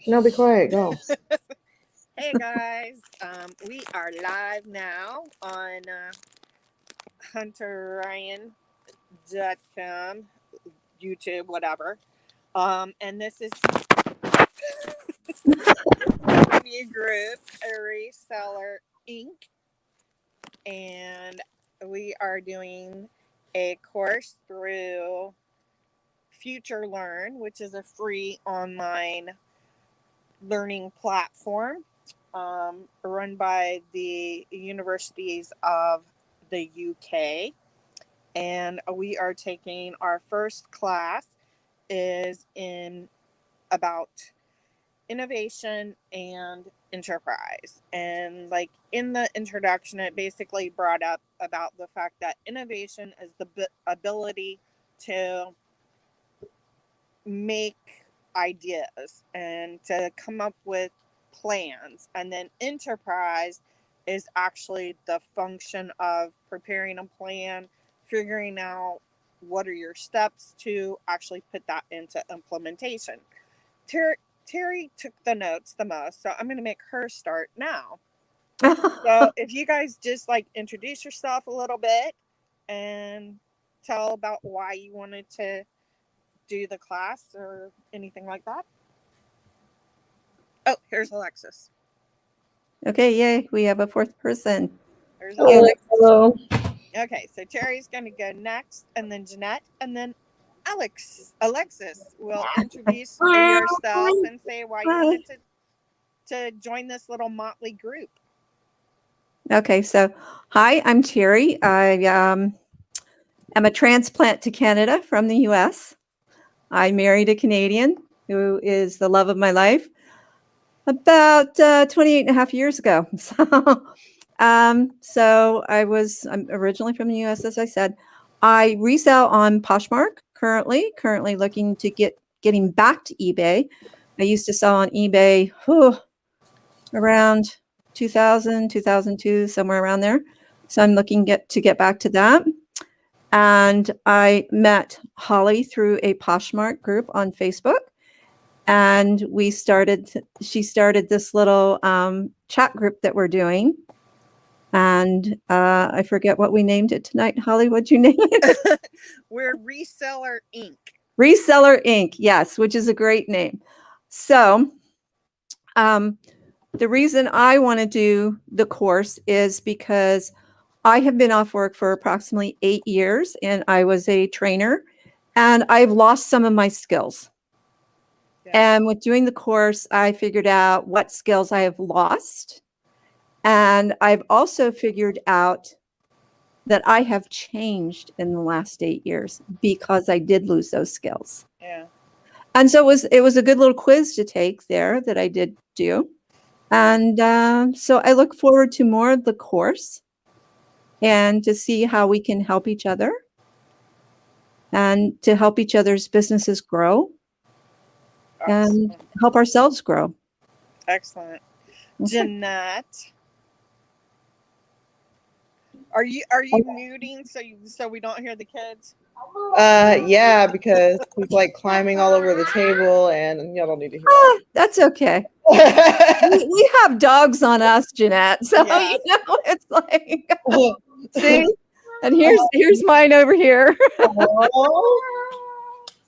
No, be quiet. Go. Hey guys, we are live now on HunterRyan.com, YouTube, whatever. And this is a new group, Reseller Inc. And we are doing a course through Future Learn, which is a free online learning platform run by the universities of the UK. And we are taking our first class is in about innovation and enterprise. And like in the introduction, it basically brought up about the fact that innovation is the ability to make ideas and to come up with plans. And then enterprise is actually the function of preparing a plan, figuring out what are your steps to actually put that into implementation. Terry took the notes the most, so I'm going to make her start now. So if you guys just like introduce yourself a little bit and tell about why you wanted to do the class or anything like that. Oh, here's Alexis. Okay, yay, we have a fourth person. There's Hello. Alex. Hello. Okay, so Terry's going to go next, and then Jeanette, and then Alexis will introduce yourself and say why you wanted to join this little motley group. Okay, so hi, I'm Terry. I am a transplant to Canada from the US. I married a Canadian who is the love of my life about 28 and a half years ago. So I'm originally from the US, as I said. I resell on Poshmark currently looking to getting back to eBay. I used to sell on eBay around 2000, 2002, somewhere around there. So I'm looking to get back to that. And I met Holly through a Poshmark group on Facebook. And she started this little chat group that we're doing. And I forget what we named it tonight. Holly, what'd you name it? We're Reseller Inc. Reseller Inc. Yes, which is a great name. So the reason I want to do the course is because I have been off work for approximately 8 years, and I was a trainer, and I've lost some of my skills. Yeah. And with doing the course, I figured out what skills I have lost. And I've also figured out that I have changed in the last 8 years because I did lose those skills. Yeah. And so it was a good little quiz to take there that I did do. And so I look forward to more of the course and to see how we can help each other and to help each other's businesses grow. Excellent. And help ourselves grow. Excellent. Okay. Jeanette, are you muting so we don't hear the kids? Yeah, because he's like climbing all over the table, and y'all don't need to hear that. That's okay. we have dogs on us, Jeanette. So yeah. It's like see, and here's mine over here.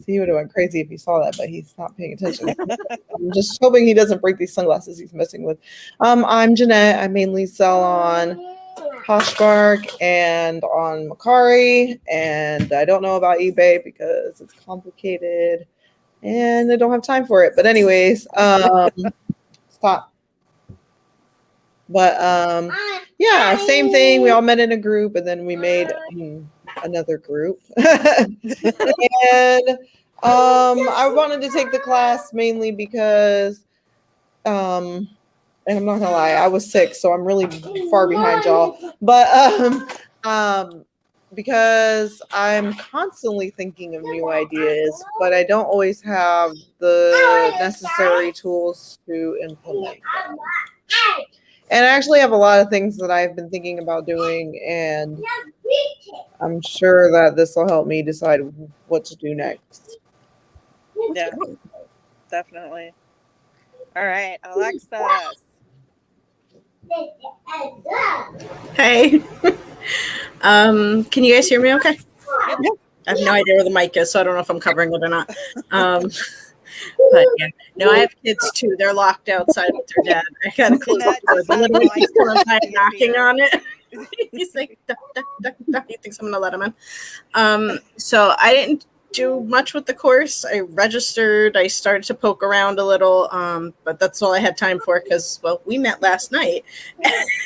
See, he would have went crazy if he saw that, but he's not paying attention. I'm just hoping he doesn't break these sunglasses he's messing with. I'm Jeanette. I mainly sell on Poshmark and on Mercari, and I don't know about eBay because it's complicated and I don't have time for it. But anyways, stop. But yeah, same thing. We all met in a group, and then we made another group. And I wanted to take the class mainly because and I'm not gonna lie, I was sick, so I'm really far behind y'all. But because I'm constantly thinking of new ideas, but I don't always have the necessary tools to implement them. And I actually have a lot of things that I've been thinking about doing, and I'm sure that this will help me decide what to do next. Yeah, definitely. All right, Alexis. Hey. Can you guys hear me okay? Yep. I have no idea where the mic is, so I don't know if I'm covering it or not. But yeah, no, I have kids too. They're locked outside with their dad. I gotta close the Jeanette door. just The had little the keeps light coming by and be knocking appear. on it. He's like, duck, duck, duck, duck. He thinks I'm gonna let him in. So I didn't do much with the course. I registered. I started to poke around a little, but that's all I had time for because, well, we met last night,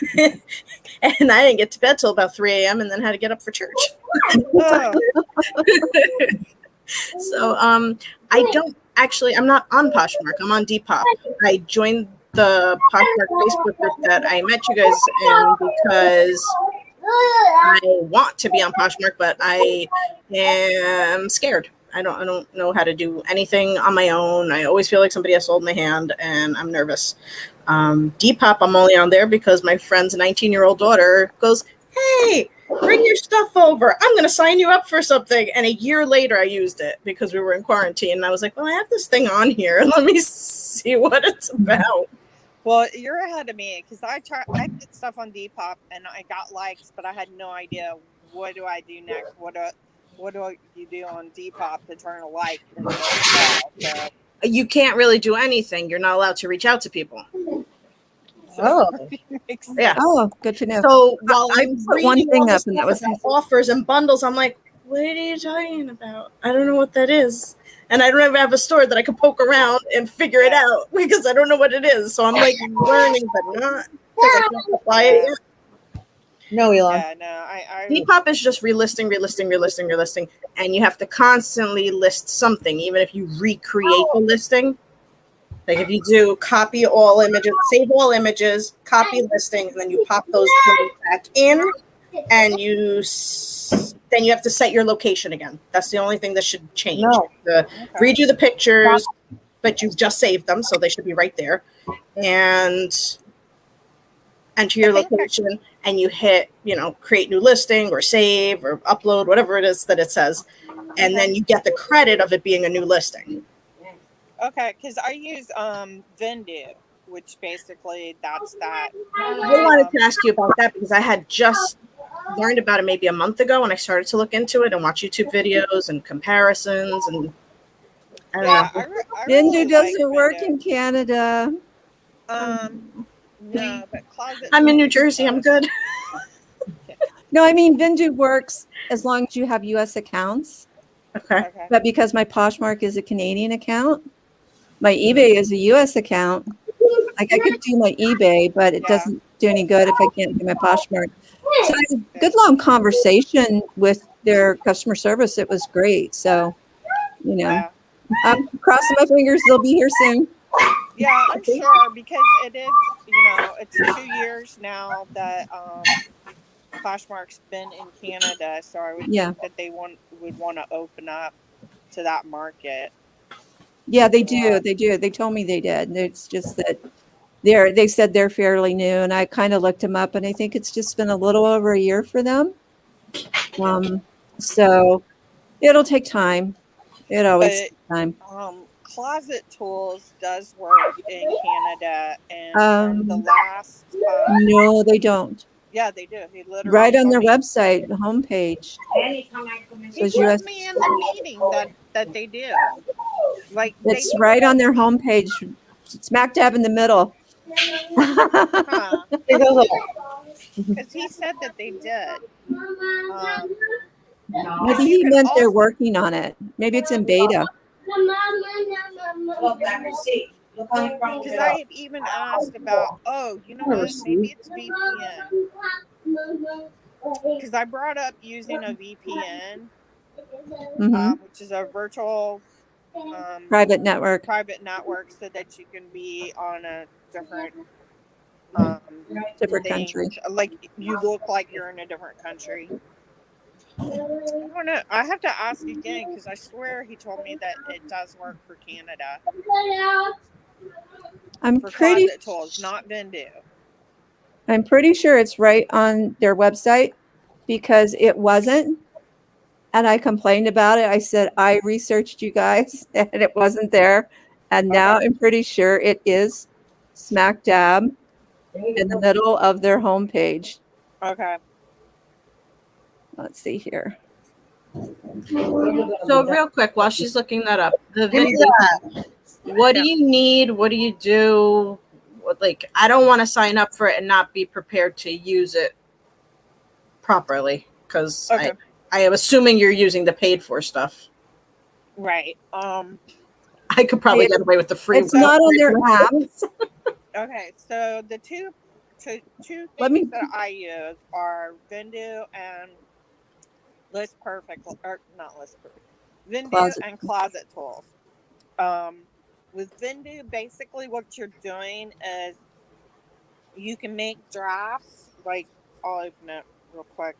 and I didn't get to bed till about 3 a.m. and then had to get up for church. Oh, So I don't actually. I'm not on Poshmark. I'm on Depop. I joined the Poshmark Facebook group that I met you guys in because I want to be on Poshmark, but I am scared. I don't know how to do anything on my own. I always feel like somebody has to hold my hand, and I'm nervous. Depop, I'm only on there because my friend's 19-year-old daughter goes, "Hey, bring your stuff over. I'm going to sign you up for something." And a year later, I used it because we were in quarantine. And I was like, well, I have this thing on here. Let me see what it's about. well, you're ahead of me because I did stuff on Depop and I got likes, but I had no idea what do I do next. What do you do on Depop to turn a like into a sale? So, You can't really do anything. You're not allowed to reach out to people. Oh, makes sense. Yeah. Oh, good to know. So while I I'm put one reading thing all this up and that stuff was about offers and bundles, I'm like, what are you talking about? I don't know what that is. And I don't even have a store that I can poke around and figure it out because I don't know what it is. So I'm like learning, but not because I can't apply it yet. no, Elon. Yeah, no, I Depop is just relisting, and you have to constantly list something, even if you recreate the listing. Like if you do copy all images, save all images, copy listing, and then you pop those things back in, and then you have to set your location again. That's the only thing that should change. No. Redo the pictures, but you've just saved them, so they should be right there. And enter your location, and you hit, create new listing or save or upload, whatever it is that it says. And then you get the credit of it being a new listing. Okay, because I use Vendu, which basically that's that. I wanted to ask you about that because I had just learned about it maybe a month ago when I started to look into it and watch YouTube videos and comparisons, and I don't know. I Vendu really doesn't like work Vendu. in Canada. No, but Closet. I'm in New Tools Jersey. I'm does. good. No, I mean Vendu works as long as you have U.S. accounts. Okay. Okay. But because my Poshmark is a Canadian account, my eBay is a U.S. account. Like I could do my eBay, but it doesn't do any good if I can't do my Poshmark. So I had a good long conversation with their customer service. It was great. So, Yeah. I'm crossing my fingers. They'll be here soon. Yeah, I'm sure because it is, it's 2 years now that Poshmark's been in Canada, so I would think that they would want to open up to that market. Yeah, they do. They do. They told me they did. It's just that they said they're fairly new, and I kind of looked them up, and I think it's just been a little over a year for them. So it'll take time. It always takes time. Closet Tools does work in Canada, and from the last. No, they don't. Yeah, they do. He literally right on told their me. website, the homepage. He told me in the meeting that they do. Like it's right on their homepage, smack dab in the middle. Because he said that they did. Maybe he meant they're working on it. Maybe it's in beta. Because I had even asked about, what? Maybe it's VPN. Because I brought up using a VPN, which is a virtual private network, so that you can be on a different country. Like you look like you're in a different country. I don't know. I have to ask again because I swear he told me that it does work for Canada. I'm for pretty Closet Tools, not Vendu. I'm pretty sure it's right on their website because it wasn't and I complained about it. I said, I researched you guys and it wasn't there. And now Okay. I'm pretty sure it is smack dab in the middle of their homepage. Okay. Let's see here. So real quick, while she's looking that up, the Give me vending, that. what do Yeah. you need? What do you do? What, like, I don't want to sign up for it and not be prepared to use it properly because Okay. I am assuming you're using the paid for stuff. Right. I could probably It- get away with the free. It's not on their app. Okay. So the two Let me- things that I use are Vendu and List Perfect, or not List Perfect, Vendu Closet. and Closet Tools. With Vendu, basically what you're doing is you can make drafts. Like, I'll open it real quick.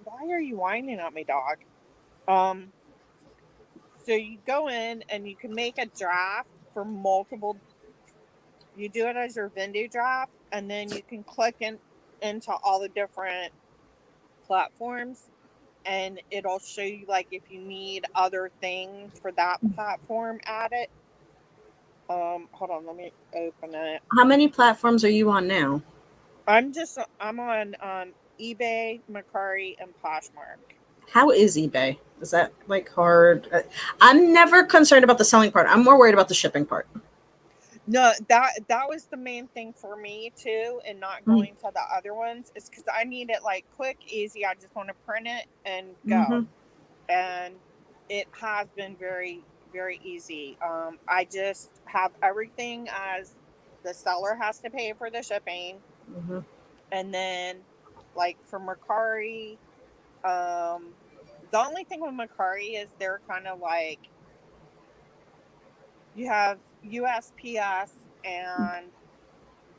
Why are you whining at me, dog? So you go in and you can make a draft for multiple. You do it as your Vendu draft, and then you can click into all the different platforms, and it'll show you like if you need other things for that platform added. Hold on, let me open it. How many platforms are you on now? I'm on eBay, Mercari, and Poshmark. How is eBay? Is that like hard? I'm never concerned about the selling part. I'm more worried about the shipping part. No, that was the main thing for me too, and not going to the other ones is because I need it like quick, easy. I just want to print it and go, and it has been very, very easy. I just have everything as the seller has to pay for the shipping, and then like for Mercari, the only thing with Mercari is they're kind of like you have USPS, and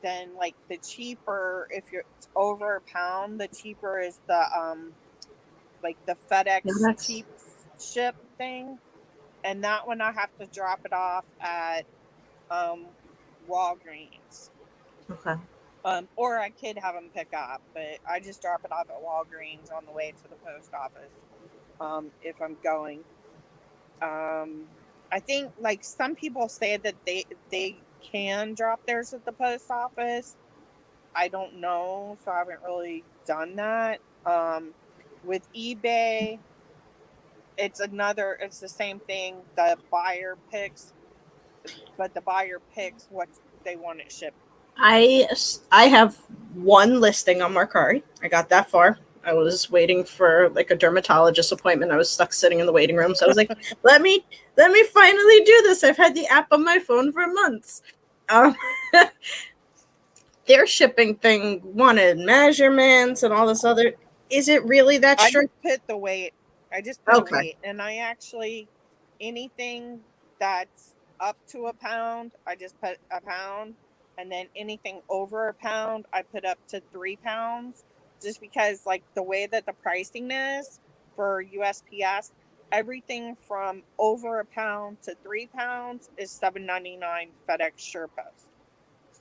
then like the cheaper, if it's over a pound, the cheaper is the like the FedEx cheap ship thing, and that one I have to drop it off at Walgreens. Okay. Or I could have them pick up, but I just drop it off at Walgreens on the way to the post office. If I'm going, I think like some people say that they can drop theirs at the post office. I don't know, so I haven't really done that. With eBay, it's the same thing. The buyer picks, but the buyer picks what they want it shipped. I have one listing on Mercari. I got that far. I was waiting for like a dermatologist appointment. I was stuck sitting in the waiting room. So I was like, let me finally do this. I've had the app on my phone for months. Their shipping thing wanted measurements and all this other. Is it really that strict? I just put the weight. A weight, and I actually anything that's up to a pound, I just put a pound, and then anything over a pound, I put up to 3 pounds. Just because, like the way that the pricing is for USPS, everything from over a pound to 3 pounds is $7.99 FedEx SurePost.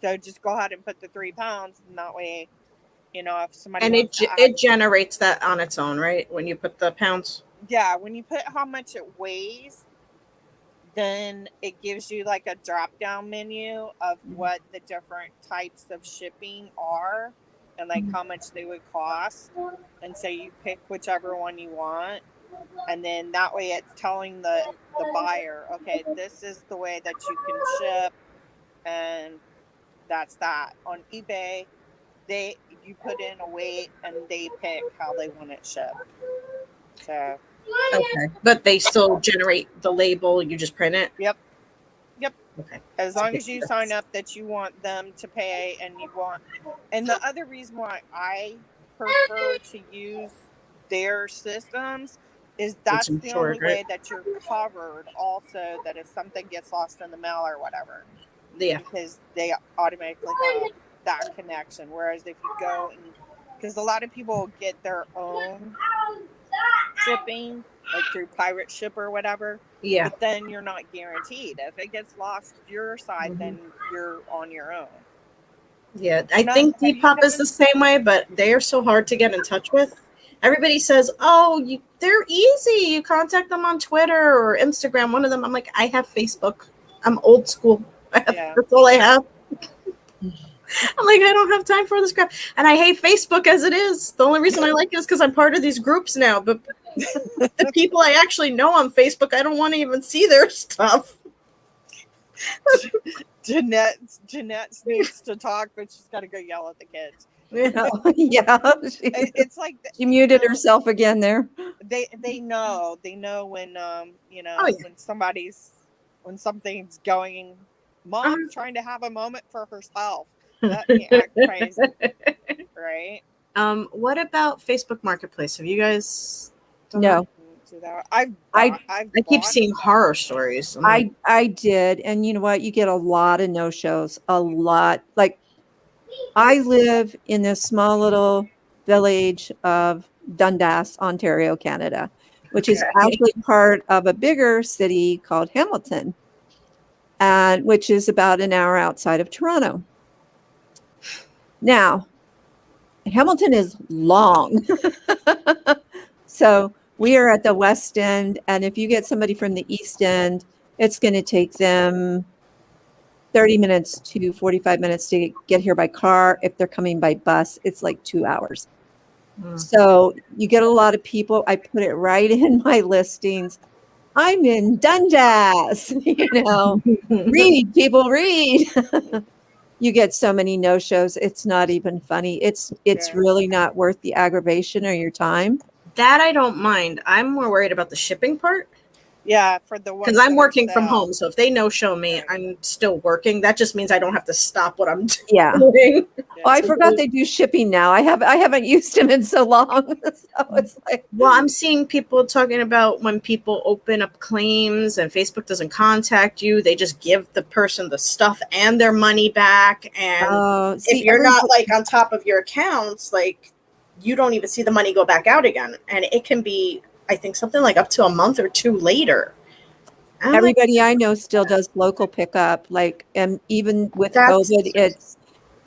So just go ahead and put the 3 pounds, and that way, if somebody And wants it generates that on its own, right? When you put the pounds. Yeah, when you put how much it weighs, then it gives you like a drop down menu of what the different types of shipping are and like how much they would cost. And so you pick whichever one you want. And then that way it's telling the buyer, okay, this is the way that you can ship, and that's that. On eBay, you put in a weight and they pick how they want it shipped. So Okay. But they still generate the label. You just print it. Yep. Okay. As long as you sign up that you want them to pay and the other reason why I prefer to use their systems is that's the only way that you're covered also, that if something gets lost in the mail or whatever. Yeah. Because they automatically have that connection. Whereas if you go because a lot of people get their own shipping, like through pirate ship or whatever. Yeah. But then you're not guaranteed. If it gets lost your side, then you're on your own. Yeah, I think Depop is the same way, but they are so hard to get in touch with. everybody says, "Oh, they're easy. You contact them on Twitter or Instagram." One of them, I'm like, I have Facebook. I'm old school. Yeah. That's all I have. I'm like, I don't have time for this crap, and I hate Facebook as it is. The only reason I like it is because I'm part of these groups now. But the people I actually know on Facebook, I don't want to even see their stuff. Jeanette needs to talk, but she's got to go yell at the kids. Yeah, It's like she muted herself again there. They know when you know Oh, yeah. when something's going. Mom's trying to have a moment for herself. Let me act crazy, right? What about Facebook Marketplace? Have you guys done No. Do that? I keep seeing horror stories. I did, and you know what? You get a lot of no-shows. A lot. Like, I live in this small little village of Dundas, Ontario, Canada, which is actually part of a bigger city called Hamilton, and which is about an hour outside of Toronto. Now, Hamilton is long. So we are at the West End, and if you get somebody from the East End, it's going to take them 30 minutes to 45 minutes to get here by car. If they're coming by bus, it's like 2 hours. So you get a lot of people. I put it right in my listings. I'm in Dundas, read, people, read. You get so many no-shows. It's not even funny. It's really not worth the aggravation or your time. That I don't mind. I'm more worried about the shipping part. Yeah, for the ones because I'm working from south. home. So if they no-show me, I'm still working. That just means I don't have to stop what I'm doing. Yeah. Oh, I forgot they do shipping now. I haven't used them in so long. So it's like, well, I'm seeing people talking about when people open up claims and Facebook doesn't contact you, they just give the person the stuff and their money back. And if you're not like on top of your accounts, like you don't even see the money go back out again. And it can be, I think, something like up to a month or two later. Everybody I know still does local pickup, like, and even with COVID,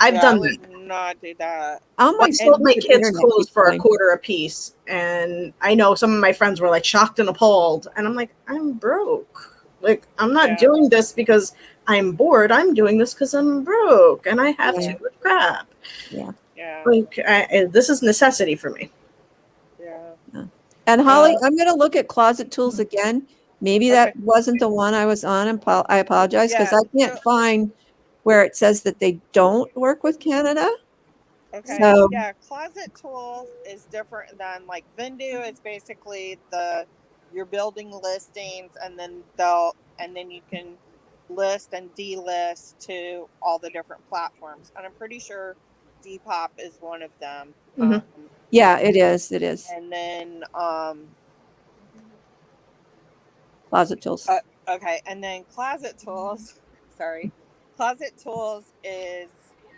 I've done I would not do that. I sold my kids clothes for a quarter a piece, and I know some of my friends were like shocked and appalled, and I'm like, I'm broke. Like, I'm not doing this because I'm bored. I'm doing this because I'm broke, and I have too much crap. Yeah. Like, this is necessity for me. Yeah. And Holly, I'm going to look at Closet Tools again. Maybe that wasn't the one I was on, and I apologize because I can't find where it says that they don't work with Canada. Okay. So, yeah, Closet Tools is different than like Vendu. It's basically your building listings, and then you can list and delist to all the different platforms. And I'm pretty sure Depop is one of them. Mm-hmm. Yeah, it is. It is. And then Closet Tools. Okay, and then Closet Tools. Sorry, Closet Tools is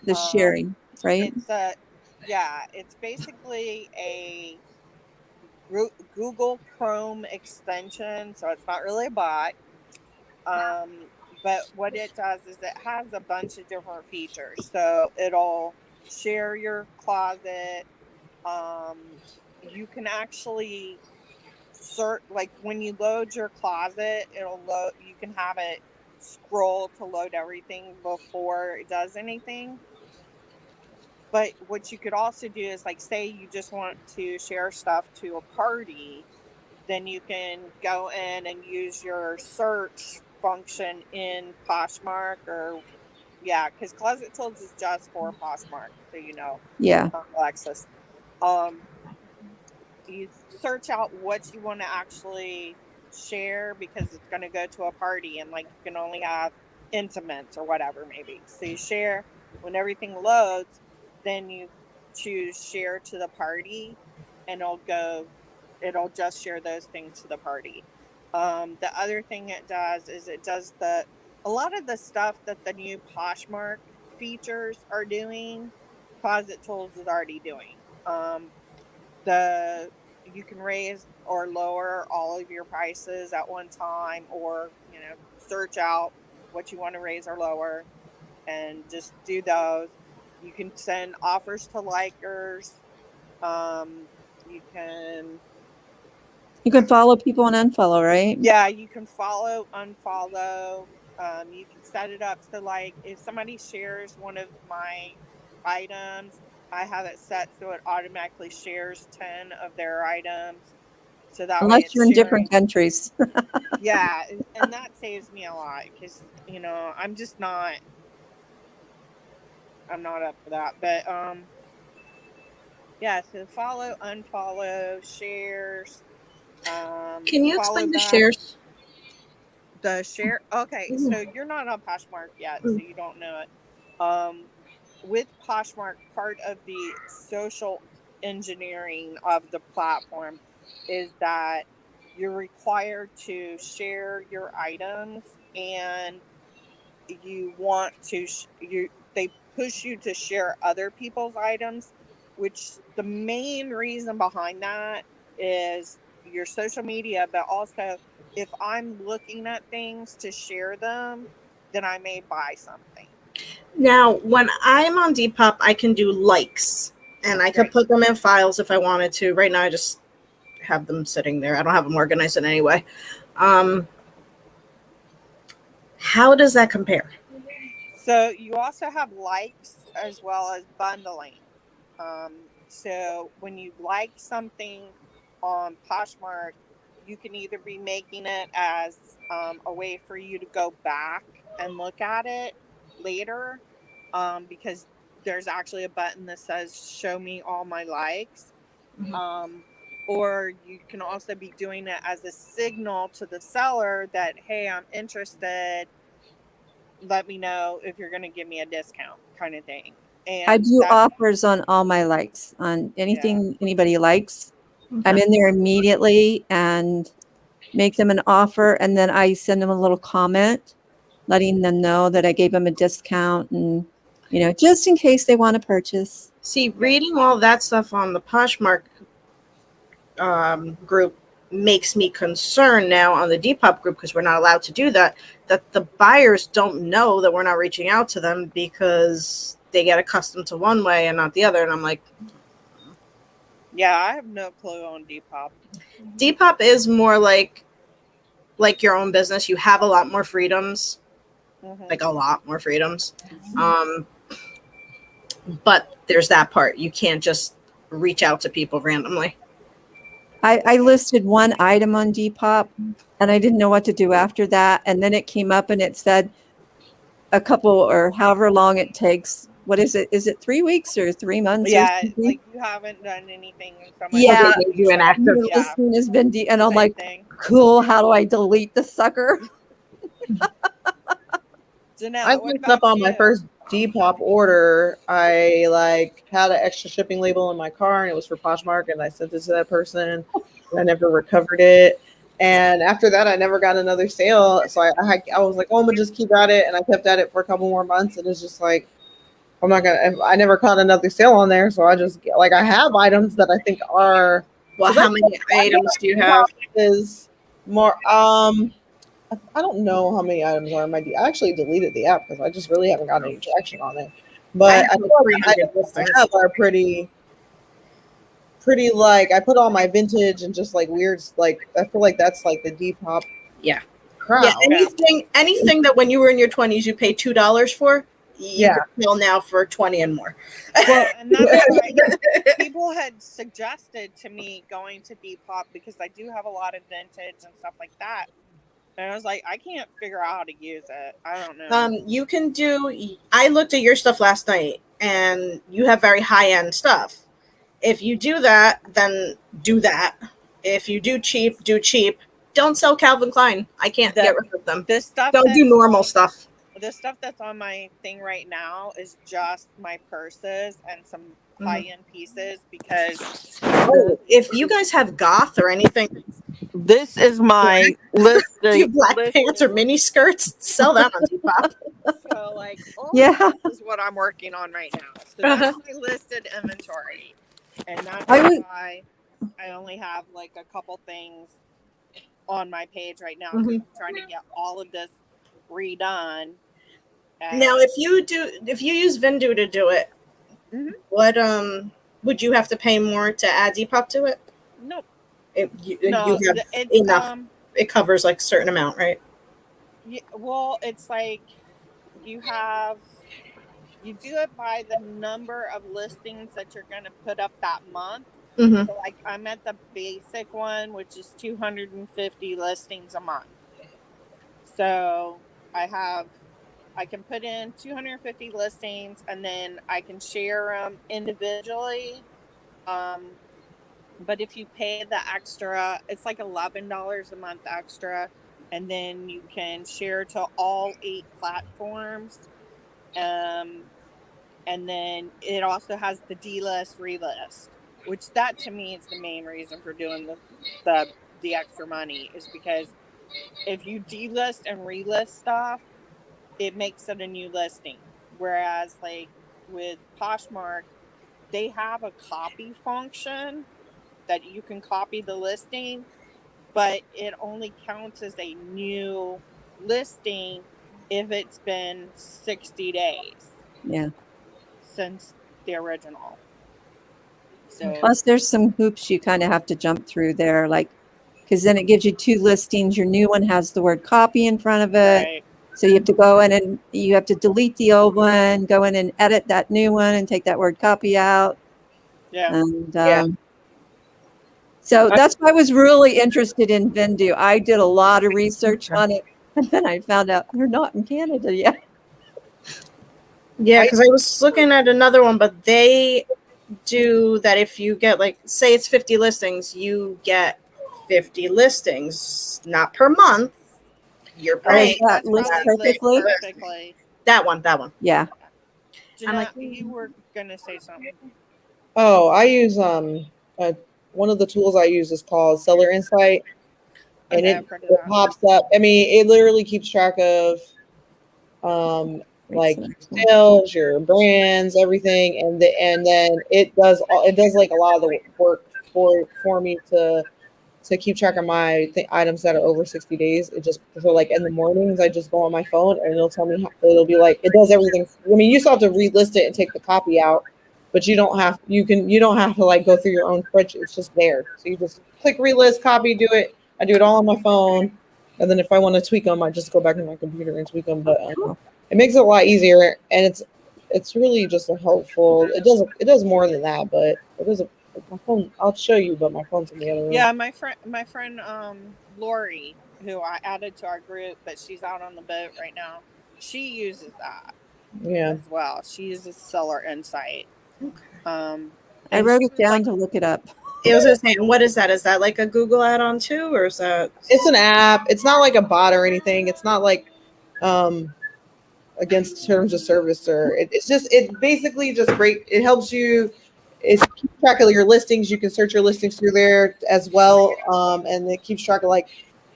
the sharing, right? It's basically a Google Chrome extension, so it's not really a bot. But what it does is it has a bunch of different features. So it'll share your closet. You can actually like when you load your closet, you can have it scroll to load everything before it does anything. But what you could also do is, like, say you just want to share stuff to a party, then you can go in and use your search function in Poshmark because Closet Tools is just for Poshmark, so Alexis. You search out what you want to actually share because it's going to go to a party, and like you can only have intimates or whatever maybe. So you share when everything loads, then you choose share to the party, and it'll just share those things to the party. The other thing it does is a lot of the stuff that the new Poshmark features are doing, Closet Tools is already doing. You can raise or lower all of your prices at one time, or search out what you want to raise or lower and just do those. You can send offers to likers. You can follow people and unfollow, right? Yeah, you can follow, unfollow. You can set it up so, like, if somebody shares one of my items, I have it set so it automatically shares 10 of their items. So that way Unless you're it's in sharing. different countries. Yeah, and that saves me a lot because, I'm not up for that. But, yeah, so follow, unfollow, shares, Can you follow explain the back. shares? The share. Okay, Mhm. so you're not on Poshmark yet, so Mm. you don't know it. With Poshmark, part of the social engineering of the platform is that you're required to share your items, and you want to they push you to share other people's items, which the main reason behind that is your social media, but also if I'm looking at things to share them, then I may buy something. Now, when I'm on Depop, I can do likes, and I could Right. put them in files if I wanted to. Right now, I just have them sitting there. I don't have them organized in any way. How does that compare? So you also have likes as well as bundling. So when you like something on Poshmark, you can either be making it as a way for you to go back and look at it later, because there's actually a button that says "Show me all my likes." Um, or you can also be doing it as a signal to the seller that, hey, I'm interested. Let me know if you're going to give me a discount, kind of thing. I And do that, offers on all my likes, on yeah. anything anybody likes. I'm Okay. in there immediately and make them an offer, and then I send them a little comment letting them know that I gave them a discount, and just in case they want to purchase. See, reading all that stuff on the Poshmark group makes me concerned now on the Depop group, because we're not allowed to do that, that the buyers don't know that we're not reaching out to them because they get accustomed to one way and not the other. And I'm like, Yeah, I have no clue on Depop. Depop is more like your own business. You have a lot more freedoms, Mm-hmm. like a lot more freedoms. But there's that part. You can't just reach out to people randomly. I listed one item on Depop, and I didn't know what to do after that. And then it came up and it said a couple or however long it takes. What is it? Is it 3 weeks or 3 months or Yeah, something? like you haven't done anything in so much Oh, Yeah, they time. made You you said, inactive. your yeah, listing has been, and I'm same like, thing. cool. How do I delete the sucker? I Janelle, what looked up about on my you? first Depop order. I like had an extra shipping label in my car, and it was for Poshmark, and I sent it to that person. And I never recovered it. And after that, I never got another sale. So I was like, oh, I'm gonna just keep at it, and I kept at it for a couple more months, and it's just like I'm not gonna. I never caught another sale on there, so I just like I have items that I think are. Well, 'Cause how many I think items do you have? is more. I don't know how many items are in my I actually deleted the app because I just really haven't gotten any traction on it. I But have I like feel like the 300 items I listings. have are pretty like I put all my vintage and just like weird like I feel like that's like the Depop Yeah. Yeah, crowd. Yeah. anything that when you were in your 20s you paid $2 for, you Yeah. can sell now for 20 and more. Yeah, and that's why people had suggested to me going to Depop because I do have a lot of vintage and stuff like that. And I was like, I can't figure out how to use it. I don't know. You can do. I looked at your stuff last night, and you have very high end stuff. If you do that, then do that. If you do cheap, do cheap. Don't sell Calvin Klein. I can't The get rid of them. the stuff Don't do that's normal on stuff. the stuff that's on my thing right now is just my purses and some Mhm. high end pieces because Oh, if you guys have goth or anything, this is my a few black pants or mini skirts, sell that on Depop. So, like, all Yeah. of this is what I'm working on right now. So that's my listed inventory, and that's I would, why I only have like a couple things on my page right now because Mhm. I'm trying to get all of this redone. Now, And if you use Vindu to do it, Mhm. what would you have to pay more to add Depop to it? Nope. You No, have it's enough. It covers like a certain amount, right? yeah, well, it's like you do it by the number of listings that you're going to put up that month. Mm-hmm. So like I'm at the basic one, which is 250 listings a month. So I can put in 250 listings, and then I can share them individually. But if you pay the extra, it's like $11 a month extra, and then you can share to all 8 platforms. And then it also has the delist relist, which that to me is the main reason for doing the extra money, is because if you delist and relist stuff, it makes it a new listing. Whereas like with Poshmark, they have a copy function that you can copy the listing, but it only counts as a new listing if it's been 60 days Yeah. since the original. So Plus, there's some hoops you kind of have to jump through there, like, because then it gives you 2 listings. Your new one has the word copy in front of it. right. So you have to go in and you have to delete the old one, go in and edit that new one and take that word copy out. Yeah. And Yeah. so that's why I was really interested in Vendu. I did a lot of research on it, and then I found out they're not in Canada yet. Yeah, because I was looking at another one, but they do that if you get, like, say it's 50 listings, you get 50 listings, not per month. You're Right. paying. That That's list probably lit perfectly? perfectly. That one. Yeah. Jeanette, like, you were gonna say something. Oh, I use one of the tools I use is called Seller Insight, and Okay, it, I've heard of it that. pops up. I mean, it literally keeps track of like Right, so- sales, your brands, everything, and then it does like a lot of the work for me to keep track of my items that are over 60 days. It just, so like in the mornings, I just go on my phone and it'll tell me, it'll be like, it does everything. I mean, you still have to relist it and take the copy out, but you don't have, you don't have to like go through your own spreadsheet. It's just there. So you just click relist, copy, do it. I do it all on my phone. And then if I want to tweak them, I just go back to my computer and tweak them. But it makes it a lot easier, and it's really just a helpful. It does more than that, but it is a, my phone. I'll show you, but my phone's in the other room. Yeah, my friend Lori, who I added to our group, but she's out on the boat right now. She uses that Yeah. as well. She uses Seller Insight. I And wrote she it was down like, to look it up. It was just saying, what is that? Is that like a Google add-on too, or is that? It's an app. It's not like a bot or anything. It's not like against terms of service, or it's just, it basically just great. It helps you. It keeps track of your listings. You can search your listings through there as well, and it keeps track of like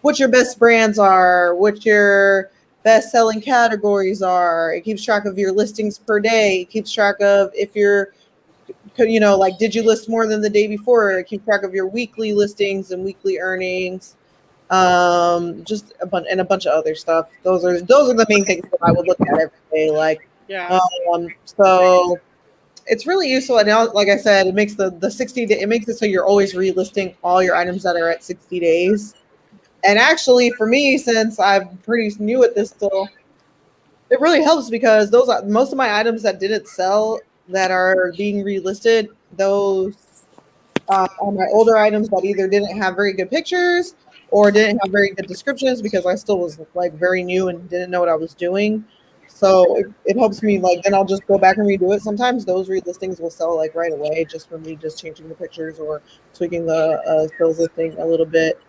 what your best brands are, what your best selling categories are. It keeps track of your listings per day. It keeps track of if you're, you know, like, did you list more than the day before? It keeps track of your weekly listings and weekly earnings, just a bunch of other stuff. Those are the main things that I would look at every day. Like, yeah, so it's really useful. And now, like I said, it makes the 60 day, it makes it so you're always relisting all your items that are at 60 days. And actually, for me, since I'm pretty new at this still, it really helps because those are most of my items that didn't sell that are being relisted. Those are my older items that either didn't have very good pictures or didn't have very good descriptions because I still was like very new and didn't know what I was doing. So it helps me, like, then I'll just go back and redo it. Sometimes those relistings will sell like right away just from me just changing the pictures or tweaking the sales listing a little bit.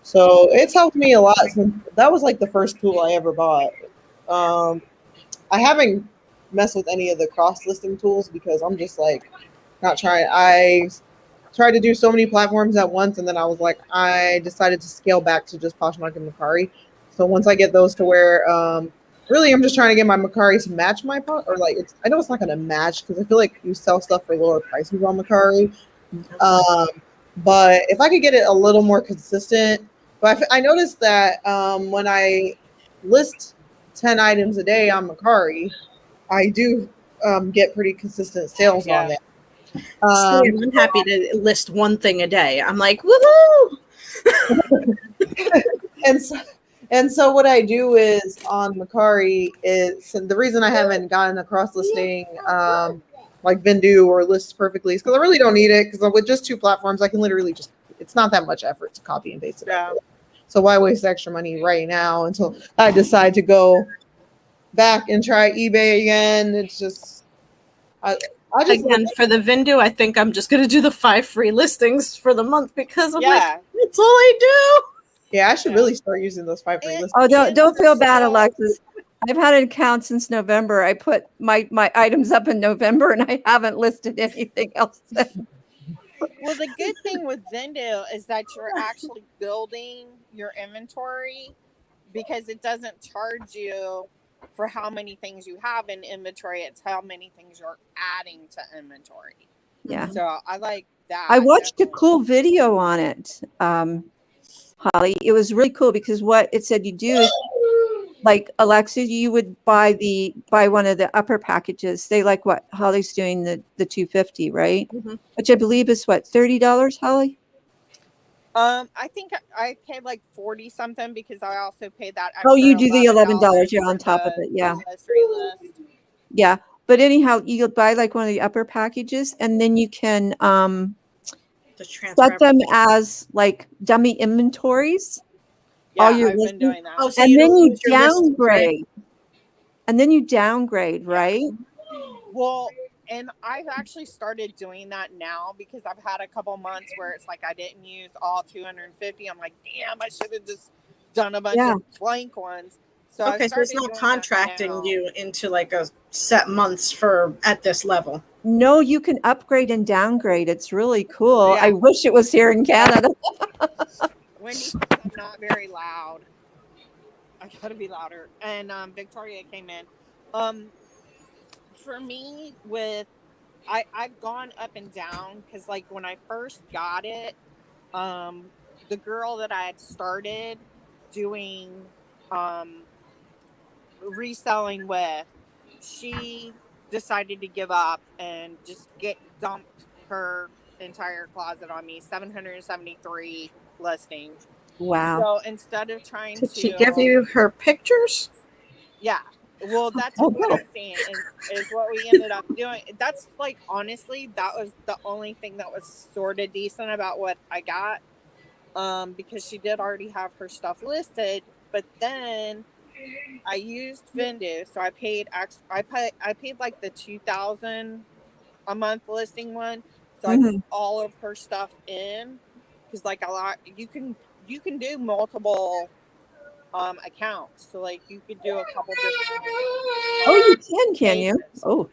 So it's helped me a lot since that was like the first tool I ever bought. I haven't messed with any of the cross listing tools because I'm just like not trying. I tried to do so many platforms at once, and then I was like, I decided to scale back to just Poshmark and Mercari. So once I get those to where, really, I'm just trying to get my Mercari to match my or like it's. I know it's not going to match because I feel like you sell stuff for lower prices on Mercari. But if I could get it a little more consistent, but I noticed that when I list 10 items a day on Mercari, I do get pretty consistent sales on yeah. that. I'm happy to list one thing a day. I'm like, woohoo! and so, and so what I do is on Macari is, and the reason I haven't gotten across listing like Vindu or Lists Perfectly is because I really don't need it, because with just 2 platforms I can literally just, it's not that much effort to copy and paste it. Yeah. So why waste extra money right now until I decide to go back and try eBay again? It's just I just Again, for the Vindu, I think I'm just going to do the 5 free listings for the month because I'm like, Yeah. that's all I do. yeah, I should Yeah. really start using those 5 free It- listings. Oh, don't feel bad, So- Alexis. I've had an account since November. I put my items up in November, and I haven't listed anything else. Well, the good thing with Zendu is that you're actually building your inventory, because it doesn't charge you for how many things you have in inventory. It's how many things you're adding to inventory. Yeah. So I like that. I watched a definitely. cool video on it, Holly. It was really cool because what it said you do is, like, Alexa, you would buy one of the upper packages. They like what Holly's doing, the 250, right? Mhm. Which I believe is what, $30, Holly? I think I paid like 40 something because I also paid that extra. Oh, you do the $11. You're for on top of the it. Yeah. relist. Yeah. But anyhow, you buy like one of the upper packages, and then you can Just transfer set them everything. as like dummy inventories. Yeah, All your I've been listings. doing that. Oh, so And then don't you lose your listings, right? downgrade. And then you downgrade, right? Well, and I've actually started doing that now because I've had a couple months where it's like I didn't use all 250. I'm like, damn, I should have just done a bunch Yeah. of blank ones. So I've Okay, so it's started not doing that contracting now. you into like a set months for at this level. No, you can upgrade and downgrade. It's really cool. Yeah. I wish it was here in Canada. Wendy says I'm not very loud. I gotta be louder. And Victoria came in. For me, I've gone up and down because like when I first got it, the girl that I had started doing reselling with, she decided to give up and just dumped her entire closet on me. 773 listings. Wow. So instead of trying Did she to give you her pictures? yeah, well that's Oh, what cool. I'm saying is what we ended up doing. That's like honestly that was the only thing that was sort of decent about what I got, because she did already have her stuff listed. But then I used Vindu, so I paid like the 2,000 a month listing one. So I put all of her stuff in because like a lot you can do multiple accounts. So like you could do a couple different Oh, you can you? pages. Oh,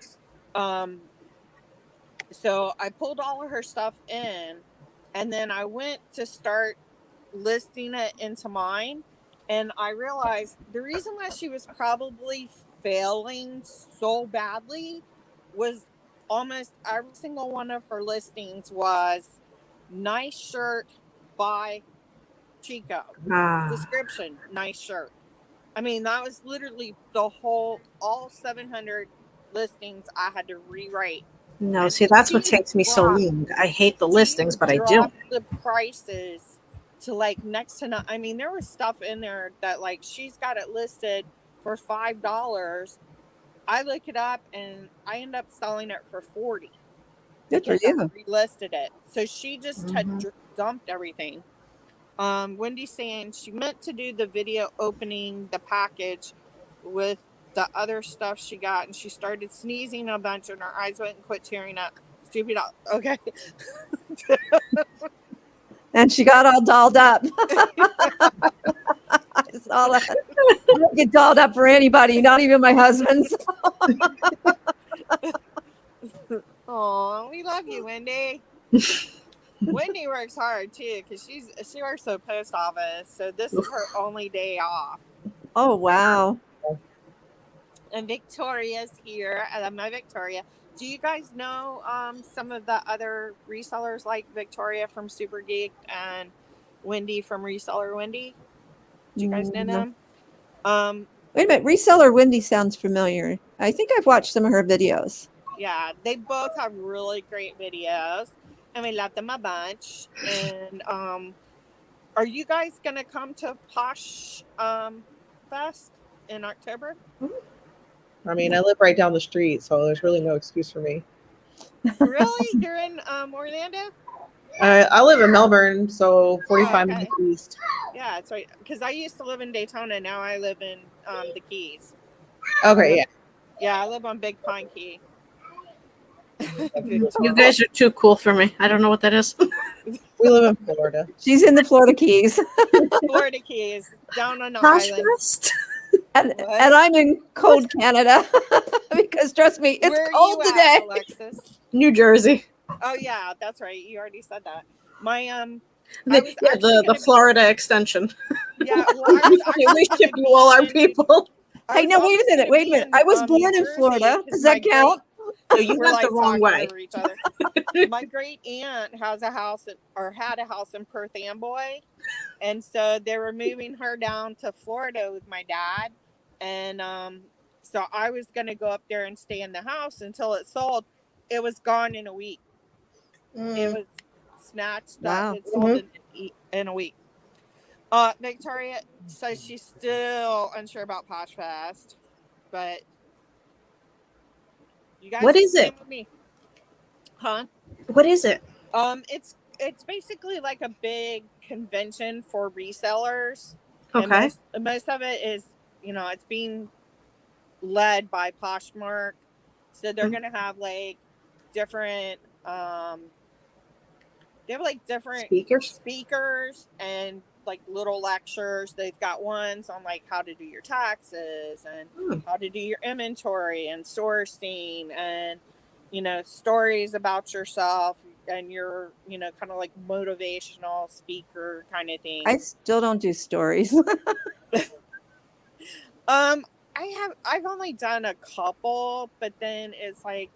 So I pulled all of her stuff in, and then I went to start listing it into mine, and I realized the reason why she was probably failing so badly was almost every single one of her listings was nice shirt by Chico. Description, nice shirt. I mean, that was literally all 700 listings I had to rewrite. No, And see, that's what she takes me so dropped- long. I hate the she listings, but I do. dropped the prices to like next to not. I mean, there was stuff in there that like she's got it listed for $5. I look it up and I end up selling it for 40. good for because you. I relisted it. So she just had dumped everything. Wendy's saying she meant to do the video opening the package with the other stuff she got, and she started sneezing a bunch, and her eyes went and quit tearing up. Stupid. Okay. And she got all dolled up. I saw that. I don't get dolled up for anybody, not even my husband's. Oh, we love you, Wendy. Wendy works hard too because she works at the post office, so this is her only day off. Oh, wow. And Victoria's here. My Victoria. Do you guys know some of the other resellers like Victoria from Super Geek and Wendy from Reseller Wendy? Do you guys know them? Wait a minute. Reseller Wendy sounds familiar. I think I've watched some of her videos. Yeah, they both have really great videos, and we love them a bunch. And are you guys gonna come to Posh Fest in October? I mean, I live right down the street, so there's really no excuse for me. Really? You're in Orlando? I live in Melbourne, so 45 okay. minutes east. Yeah, that's right. Because I used to live in Daytona. Now I live in the Keys. Okay, yeah. Yeah, I live on Big Pine Key. You guys are too cool for me. I don't know what that is. We live in Florida. She's in the Florida Keys. Florida Keys, down on the Posh island. Fest? And What? I'm in cold Canada because trust me, it's Where are cold you today. at, Alexis? New Jersey. Oh yeah, that's right. You already said that. My The Florida extension. Yeah, well, I was actually We ship you all our people. Hey, no, wait a minute, wait a minute. I was born in Florida. Does that count? So you We're went like the wrong talking way. over each other. My great aunt has a house had a house in Perth Amboy, and so they were moving her down to Florida with my dad, and so I was gonna go up there and stay in the house until it sold. It was gone in a week. It was snatched Wow. up. It sold in a week. Victoria says she's still unsure about Posh Fest, but you guys What is came it? with me. Huh? What is it? It's basically like a big convention for resellers. Okay. And most of it is, it's being led by Poshmark. So they're gonna have like different they have like different speakers and like little lectures. They've got ones on like how to do your taxes and how to do your inventory and sourcing and stories about yourself and your kind of like motivational speaker kind of thing. I still don't do stories. I've only done a couple, but then it's like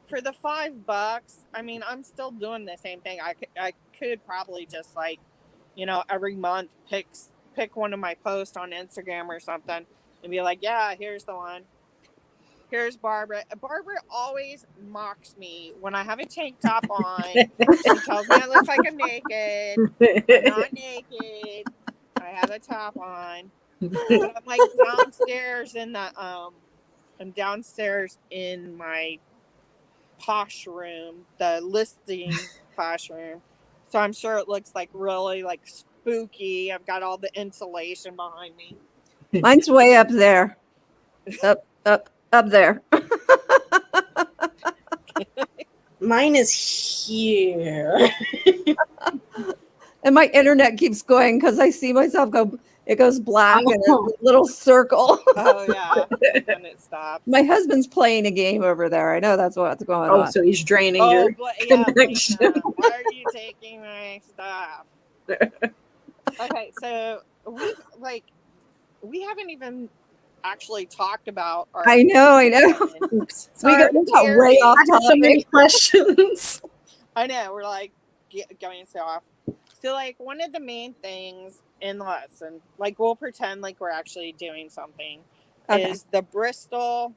for the $5, I mean, I'm still doing the same thing. I could probably just like, every month pick one of my posts on Instagram or something and be like, yeah, here's the one. Here's Barbara. Barbara always mocks me when I have a tank top on. She tells me I look like I'm naked. I'm not naked. I have a top on. But I'm like downstairs in the I'm downstairs in my Posh room, the listing Posh room. So I'm sure it looks like really like spooky. I've got all the insulation behind me. Mine's way up there. Up there. Mine is here. And my internet keeps going because I see myself go, it goes black in a little circle. Oh, yeah. And it stops. My husband's playing a game over there. I know that's what's going on. Oh, so he's draining your connection. Why are you taking my stuff? Okay, so we haven't even actually talked about our I know. Oops. We got way off I have so many topic. questions. I know, we're like going so off. So like one of the main things in the lesson, like we'll pretend like we're actually doing something, is the Bristol.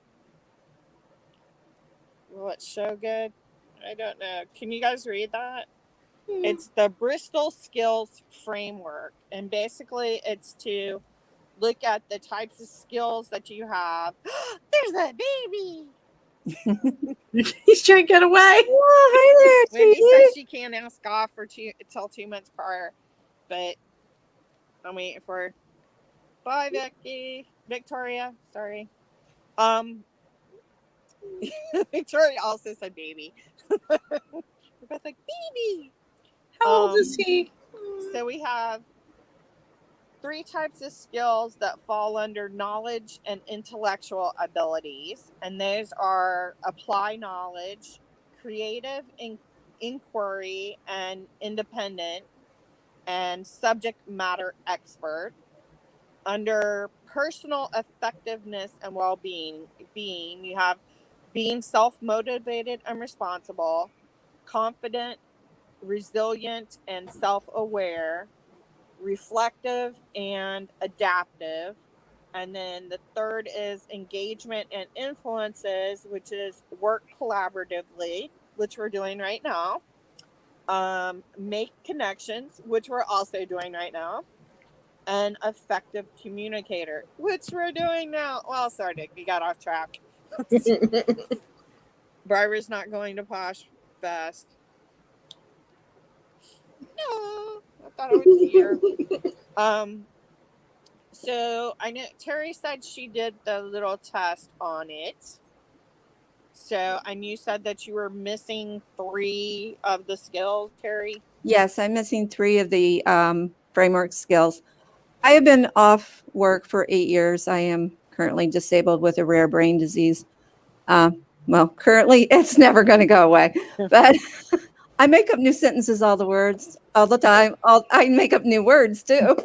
Will it show good? I don't know. Can you guys read that? It's the Bristol Skills Framework. And basically it's to look at the types of skills that you have. There's a baby. He's trying to get away. Oh, hi there, Wendy says she can't ask off until 2 months prior, but I'm waiting for her. Bye, Vicky. Victoria, sorry. Victoria also said baby. We're both like baby. How old is he? So we have 3 types of skills that fall under knowledge and intellectual abilities, and those are apply knowledge, creative inquiry and independent, and subject matter expert. Under personal effectiveness and well-being, you have being self-motivated and responsible, confident, resilient, and self-aware, reflective and adaptive, And then the third is engagement and influences, which is work collaboratively, which we're doing right now. Make connections, which we're also doing right now. And effective communicator, which we're doing now. Well, sorry, Nick, we got off track. Barbara's not going to Posh Fest. No, I thought I would see her. So I know Terry said she did the little test on it. So, and you said that you were missing 3 of the skills, Terry. Yes, I'm missing 3 of the framework skills. I have been off work for 8 years. I am currently disabled with a rare brain disease. Well, currently it's never going to go away, but I make up new sentences all the time. I make up new words too.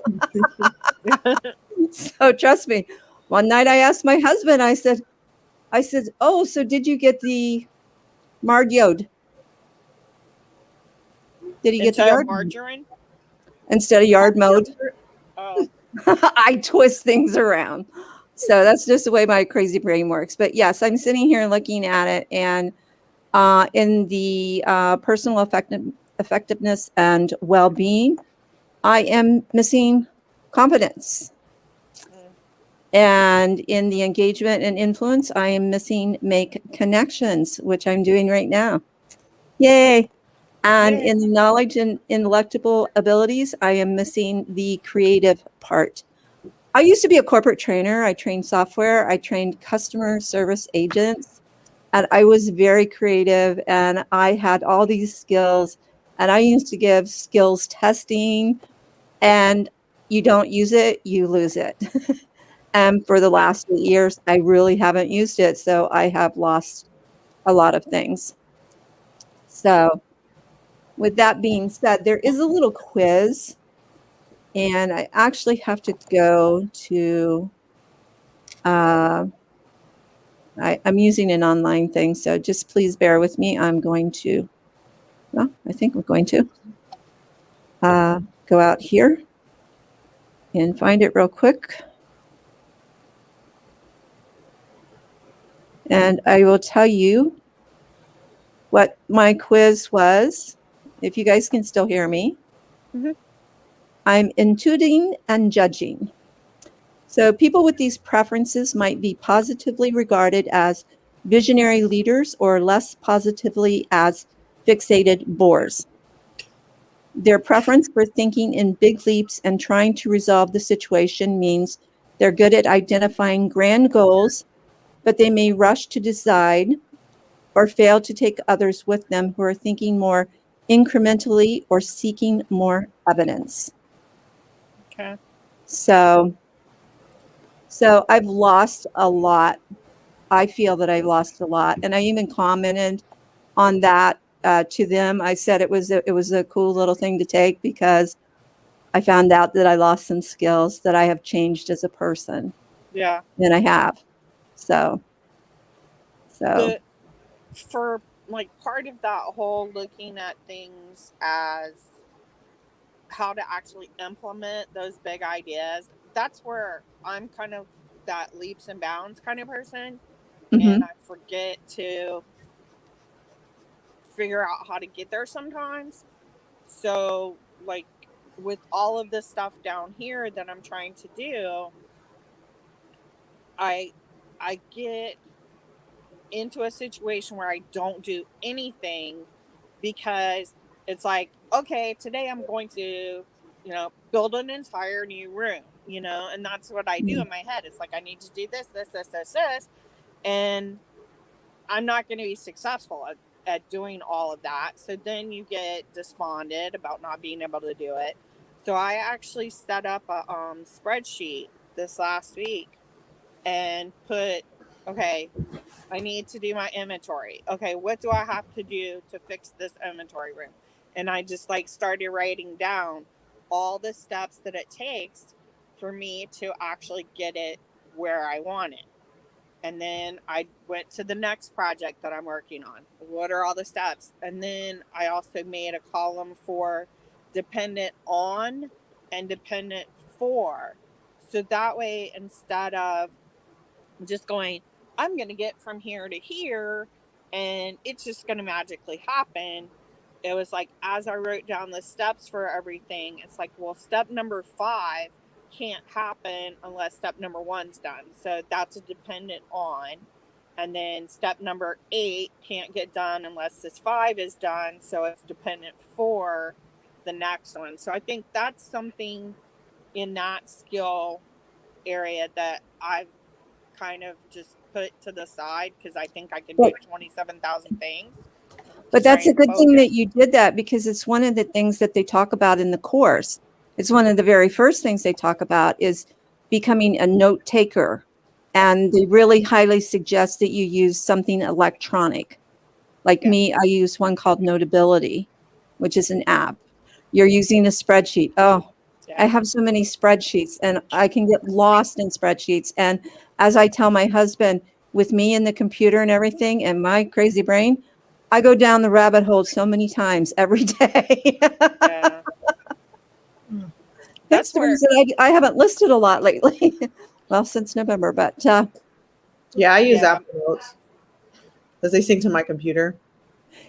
So trust me. One night I asked my husband, I said, oh, so did you get the marred yod? Did he get the yard margarine instead of yard mode? Oh. I twist things around. So that's just the way my crazy brain works. But yes, I'm sitting here looking at it, and in the personal effectiveness and well-being, I am missing confidence. And in the engagement and influence, I am missing make connections, which I'm doing right now. Yay. And Yay. in the knowledge and intellectual abilities, I am missing the creative part. I used to be a corporate trainer. I trained software. I trained customer service agents. And I was very creative, and I had all these skills. And I used to give skills testing, and you don't use it, you lose it. And for the last 8 years, I really haven't used it. So I have lost a lot of things. So with that being said, there is a little quiz, and I actually have to go to, I'm using an online thing. So just please bear with me. I think I'm going to go out here and find it real quick. And I will tell you what my quiz was, if you guys can still hear me. Mm-hmm. I'm intuiting and judging. So people with these preferences might be positively regarded as visionary leaders or less positively as fixated bores. Their preference for thinking in big leaps and trying to resolve the situation means they're good at identifying grand goals, but they may rush to decide or fail to take others with them who are thinking more incrementally or seeking more evidence. Okay. So I've lost a lot. I feel that I lost a lot. And I even commented on that to them. I said it was a cool little thing to take, because I found out that I lost some skills, that I have changed as a person. Yeah. And I have. So. For like part of that whole looking at things as how to actually implement those big ideas, that's where I'm kind of that leaps and bounds kind of person. Mm-hmm. And I forget to figure out how to get there sometimes. So like with all of this stuff down here that I'm trying to do, I get into a situation where I don't do anything, because it's like, okay, today I'm going to, build an entire new room, and that's what I do in my head. It's like, I need to do this, and I'm not going to be successful at doing all of that. So then you get despondent about not being able to do it. So I actually set up a spreadsheet this last week and put, okay, I need to do my inventory. Okay, what do I have to do to fix this inventory room? And I just started writing down all the steps that it takes for me to actually get it where I want it. And then I went to the next project that I'm working on. What are all the steps? And then I also made a column for dependent on and dependent for. So that way, instead of just going, I'm going to get from here to here and it's just going to magically happen. It was like, as I wrote down the steps for everything, it's like, well, step number 5 can't happen unless step number 1's done. So that's a dependent on. And then step number 8 can't get done unless this 5 is done. So it's dependent for the next one. So I think that's something in that skill area that I've kind of just put to the side because I think I can do 27,000 things. But that's a good thing that you did that, because it's one of the things that they talk about in the course. It's one of the very first things they talk about is becoming a note taker. And they really highly suggest that you use something electronic. Like me, I use one called Notability, which is an app. You're using a spreadsheet. Oh, I have so many spreadsheets and I can get lost in spreadsheets. And as I tell my husband, with me and the computer and everything and my crazy brain, I go down the rabbit hole so many times every day. Yeah. That's the reason I haven't listed a lot lately. Well, since November, but yeah, I use Apple Notes because they sync to my computer.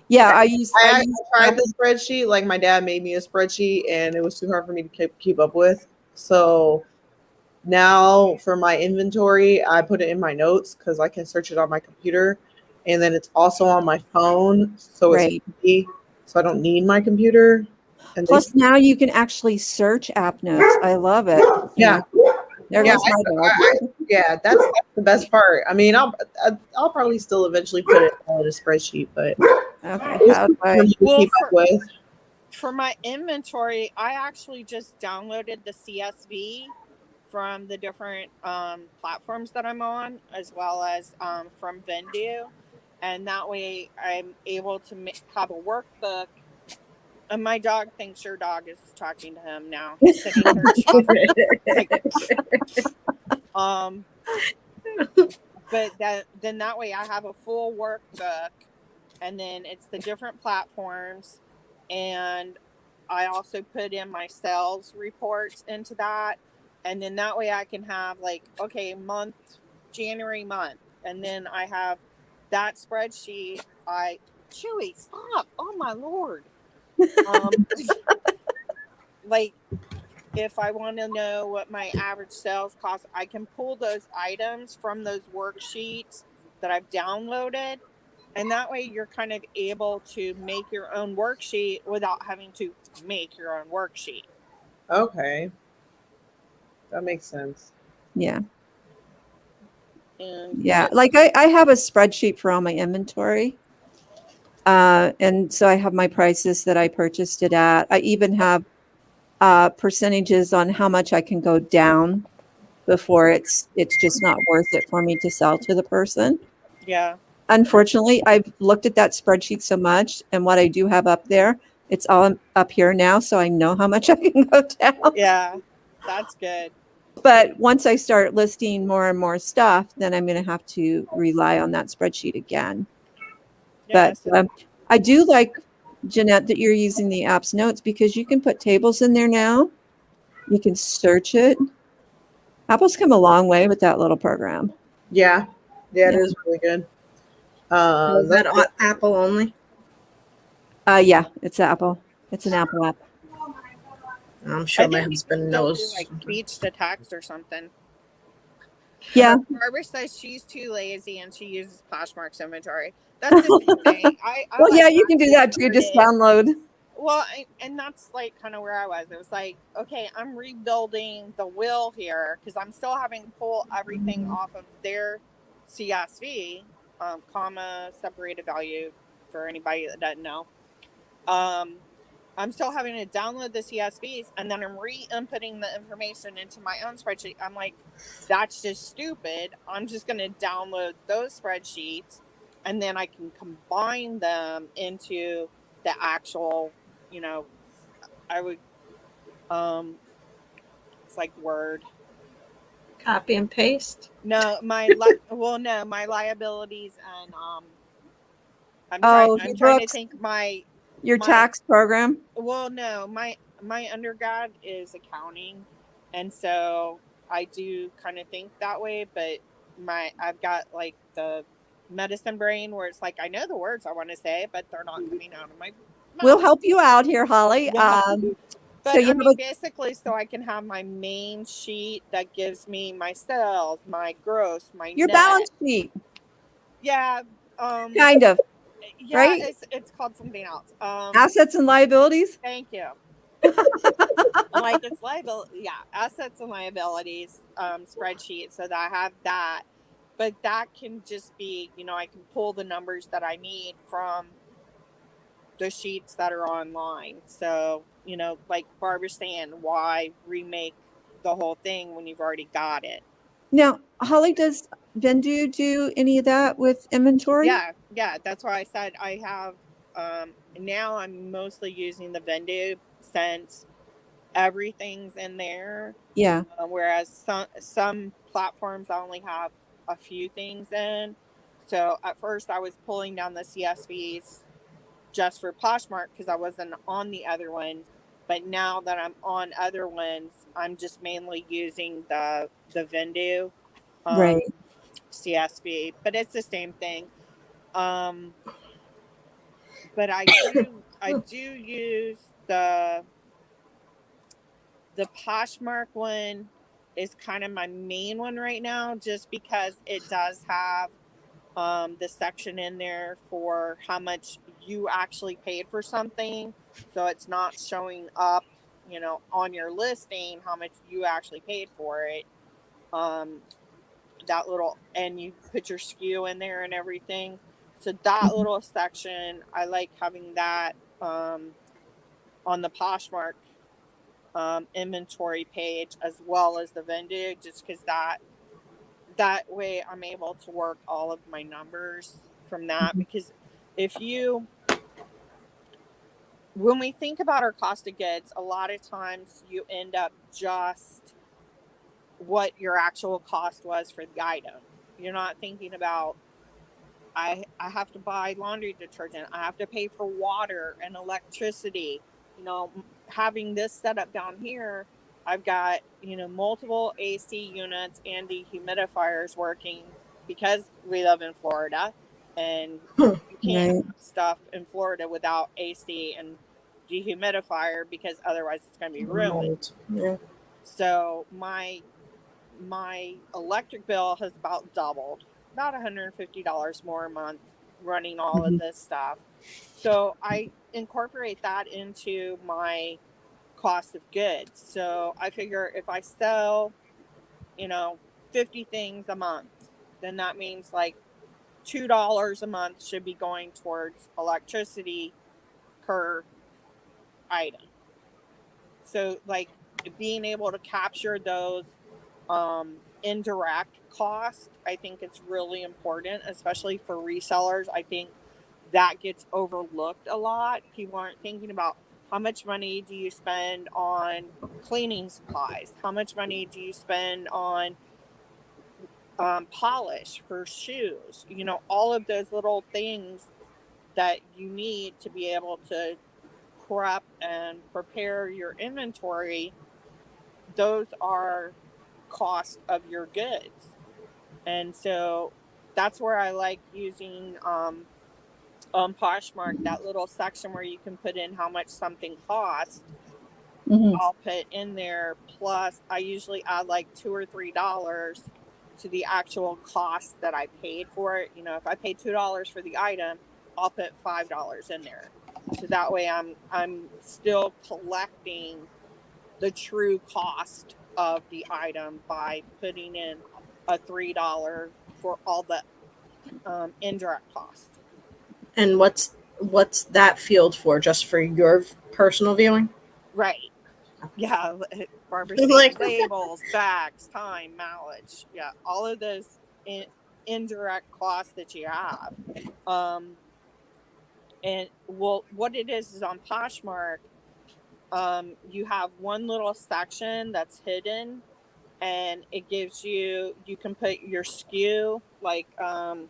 Yeah, I use tried the spreadsheet. Like my dad made me a spreadsheet, and it was too hard for me to keep up with. So now for my inventory, I put it in my notes because I can search it on my computer, and then it's also on my phone, so it's easy. So I don't need my computer. And plus, now you can actually search app notes. I love it. Yeah. There goes my dog. Yeah, that's the best part. I mean, I'll probably still eventually put it on a spreadsheet, but for my inventory, I actually just downloaded the CSV from the different platforms that I'm on, as well as from Vendu, and that way I'm able to have a workbook. And my dog thinks your dog is talking to him now. He's sitting there. But then that way I have a full workbook, and then it's the different platforms, and I also put in my sales reports into that, and then that way I can have like, okay, January month, and then I have that spreadsheet. Chewy, stop! Oh my Lord! Like, if I want to know what my average sales cost, I can pull those items from those worksheets that I've downloaded. And that way you're kind of able to make your own worksheet without having to make your own worksheet. Okay. That makes sense. Yeah. And yeah. Like I have a spreadsheet for all my inventory. And so I have my prices that I purchased it at. I even have percentages on how much I can go down before it's just not worth it for me to sell to the person. Yeah. Unfortunately, I've looked at that spreadsheet so much, and what I do have up there, it's all up here now, so I know how much I can go down. Yeah, that's good. But once I start listing more and more stuff, then I'm going to have to rely on that spreadsheet again. Yeah, but I do like, Jeanette, that you're using the app's notes, because you can put tables in there now. You can search it. Apple's come a long way with that little program. Yeah. Yeah, it is really good. Is that Apple only? Yeah, it's Apple. It's an Apple app. I'm sure my husband knows. Like speech to text or something. Yeah. Barbara says she's too lazy and she uses Poshmark's inventory. That's the same thing. Well, yeah, you can do that too. Just download. Well, and that's like kind of where I was. It was like, okay, I'm rebuilding the wheel here because I'm still having to pull everything off of their CSV, comma, separated value for anybody that doesn't know. I'm still having to download the CSVs, and then I'm re-inputting the information into my own spreadsheet. I'm like, that's just stupid. I'm just going to download those spreadsheets, and then I can combine them into the actual, I would, it's like Word. Copy and paste? No, my liabilities and, I'm trying to think your tax program. Well, no, my undergrad is accounting, and so I do kind of think that way, but I've got like the medicine brain where it's like I know the words I want to say, but they're not coming out of my mouth. We'll help you out here, Holly. Yeah. So But you I have mean, a, basically, so I can have my main sheet that gives me my sales, my gross, my your net. balance sheet, Yeah. kind of, Yeah, right? it's called something else. Assets and liabilities. Thank you. Like it's liability, yeah, assets and liabilities spreadsheet, so that I have that. But that can just be, I can pull the numbers that I need from the sheets that are online. So, like Barbara's saying, why remake the whole thing when you've already got it? Now, Holly, does Vendu do any of that with inventory? Yeah, that's why I said I have now I'm mostly using the Vendu since everything's in there. Yeah. Whereas some platforms I only have a few things in. So at first I was pulling down the CSVs just for Poshmark because I wasn't on the other ones. But now that I'm on other ones, I'm just mainly using the Vendu Right. CSV. But it's the same thing. But I do use the Poshmark one is kind of my main one right now, just because it does have the section in there for how much you actually paid for something. So it's not showing up, on your listing how much you actually paid for it. That little, and you put your SKU in there and everything. So that little section, I like having that on the Poshmark inventory page as well as the Vendu, just because that way I'm able to work all of my numbers from that. Because when we think about our cost of goods, a lot of times you end up just what your actual cost was for the item. You're not thinking about I have to buy laundry detergent, I have to pay for water and electricity. Having this set up down here, I've got multiple AC units and dehumidifiers working because we live in Florida, and you can't have stuff in Florida without AC and dehumidifier because otherwise it's going to be ruined. Yeah. So my electric bill has about doubled, about $150 more a month running all of this stuff. So I incorporate that into my cost of goods. So I figure if I sell, 50 things a month, then that means like $2 a month should be going towards electricity per item. So like being able to capture those indirect cost, I think it's really important, especially for resellers. I think that gets overlooked a lot. People aren't thinking about how much money do you spend on cleaning supplies? How much money do you spend on polish for shoes? All of those little things that you need to be able to prep and prepare your inventory. Those are cost of your goods. And so that's where I like using on Poshmark, that little section where you can put in how much something costs. I'll put in there, plus I usually add like $2 or $3 to the actual cost that I paid for it. If I paid $2 for the item, I'll put $5 in there. So that way I'm still collecting the true cost of the item by putting in a $3 for all the indirect cost. And what's that field for? Just for your personal viewing? Right. Yeah. Barbara Like- labels, bags, time, mileage. Yeah. All of those indirect costs that you have. And what it is on Poshmark, you have one little section that's hidden, and it gives you can put your SKU. Like I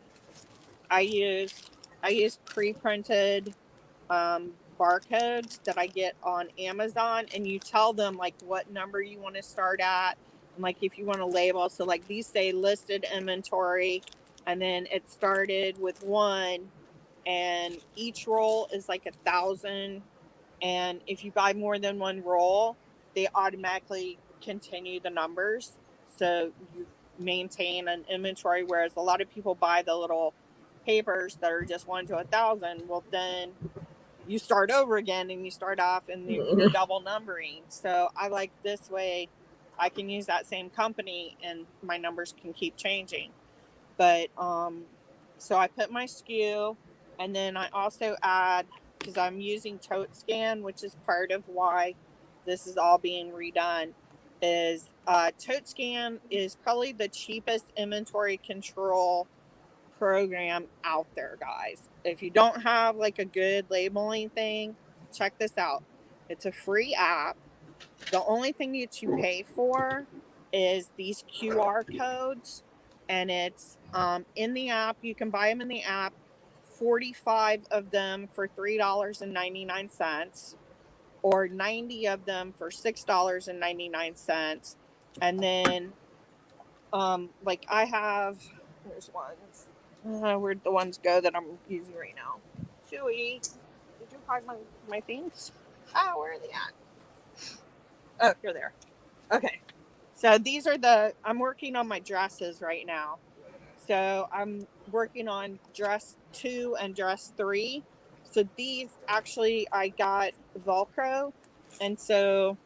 use pre-printed barcodes that I get on Amazon, and you tell them like what number you want to start at, And like if you want to label, so like these say listed inventory, and then it started with 1, and each roll is like 1,000. And if you buy more than 1 roll, they automatically continue the numbers. So you maintain an inventory, whereas a lot of people buy the little papers that are just 1 to 1,000. Well, then you start over again and you start off and you're double numbering. So I like this way. I can use that same company and my numbers can keep changing. But so I put my SKU, and then I also add, because I'm using Tote Scan, which is part of why this is all being redone, is Tote Scan is probably the cheapest inventory control program out there, guys. If you don't have like a good labeling thing, check this out. It's a free app. The only thing that you pay for is these QR codes, and it's in the app. You can buy them in the app, 45 of them for $3.99, or 90 of them for $6.99. And then, like I have, there's ones. Where'd the ones go that I'm using right now? Chewy, did you find my things? Oh, where are they at? Oh, here they are. Okay. So these are I'm working on my dresses right now. So I'm working on dress 2 and dress 3. So these actually I got Velcro. And so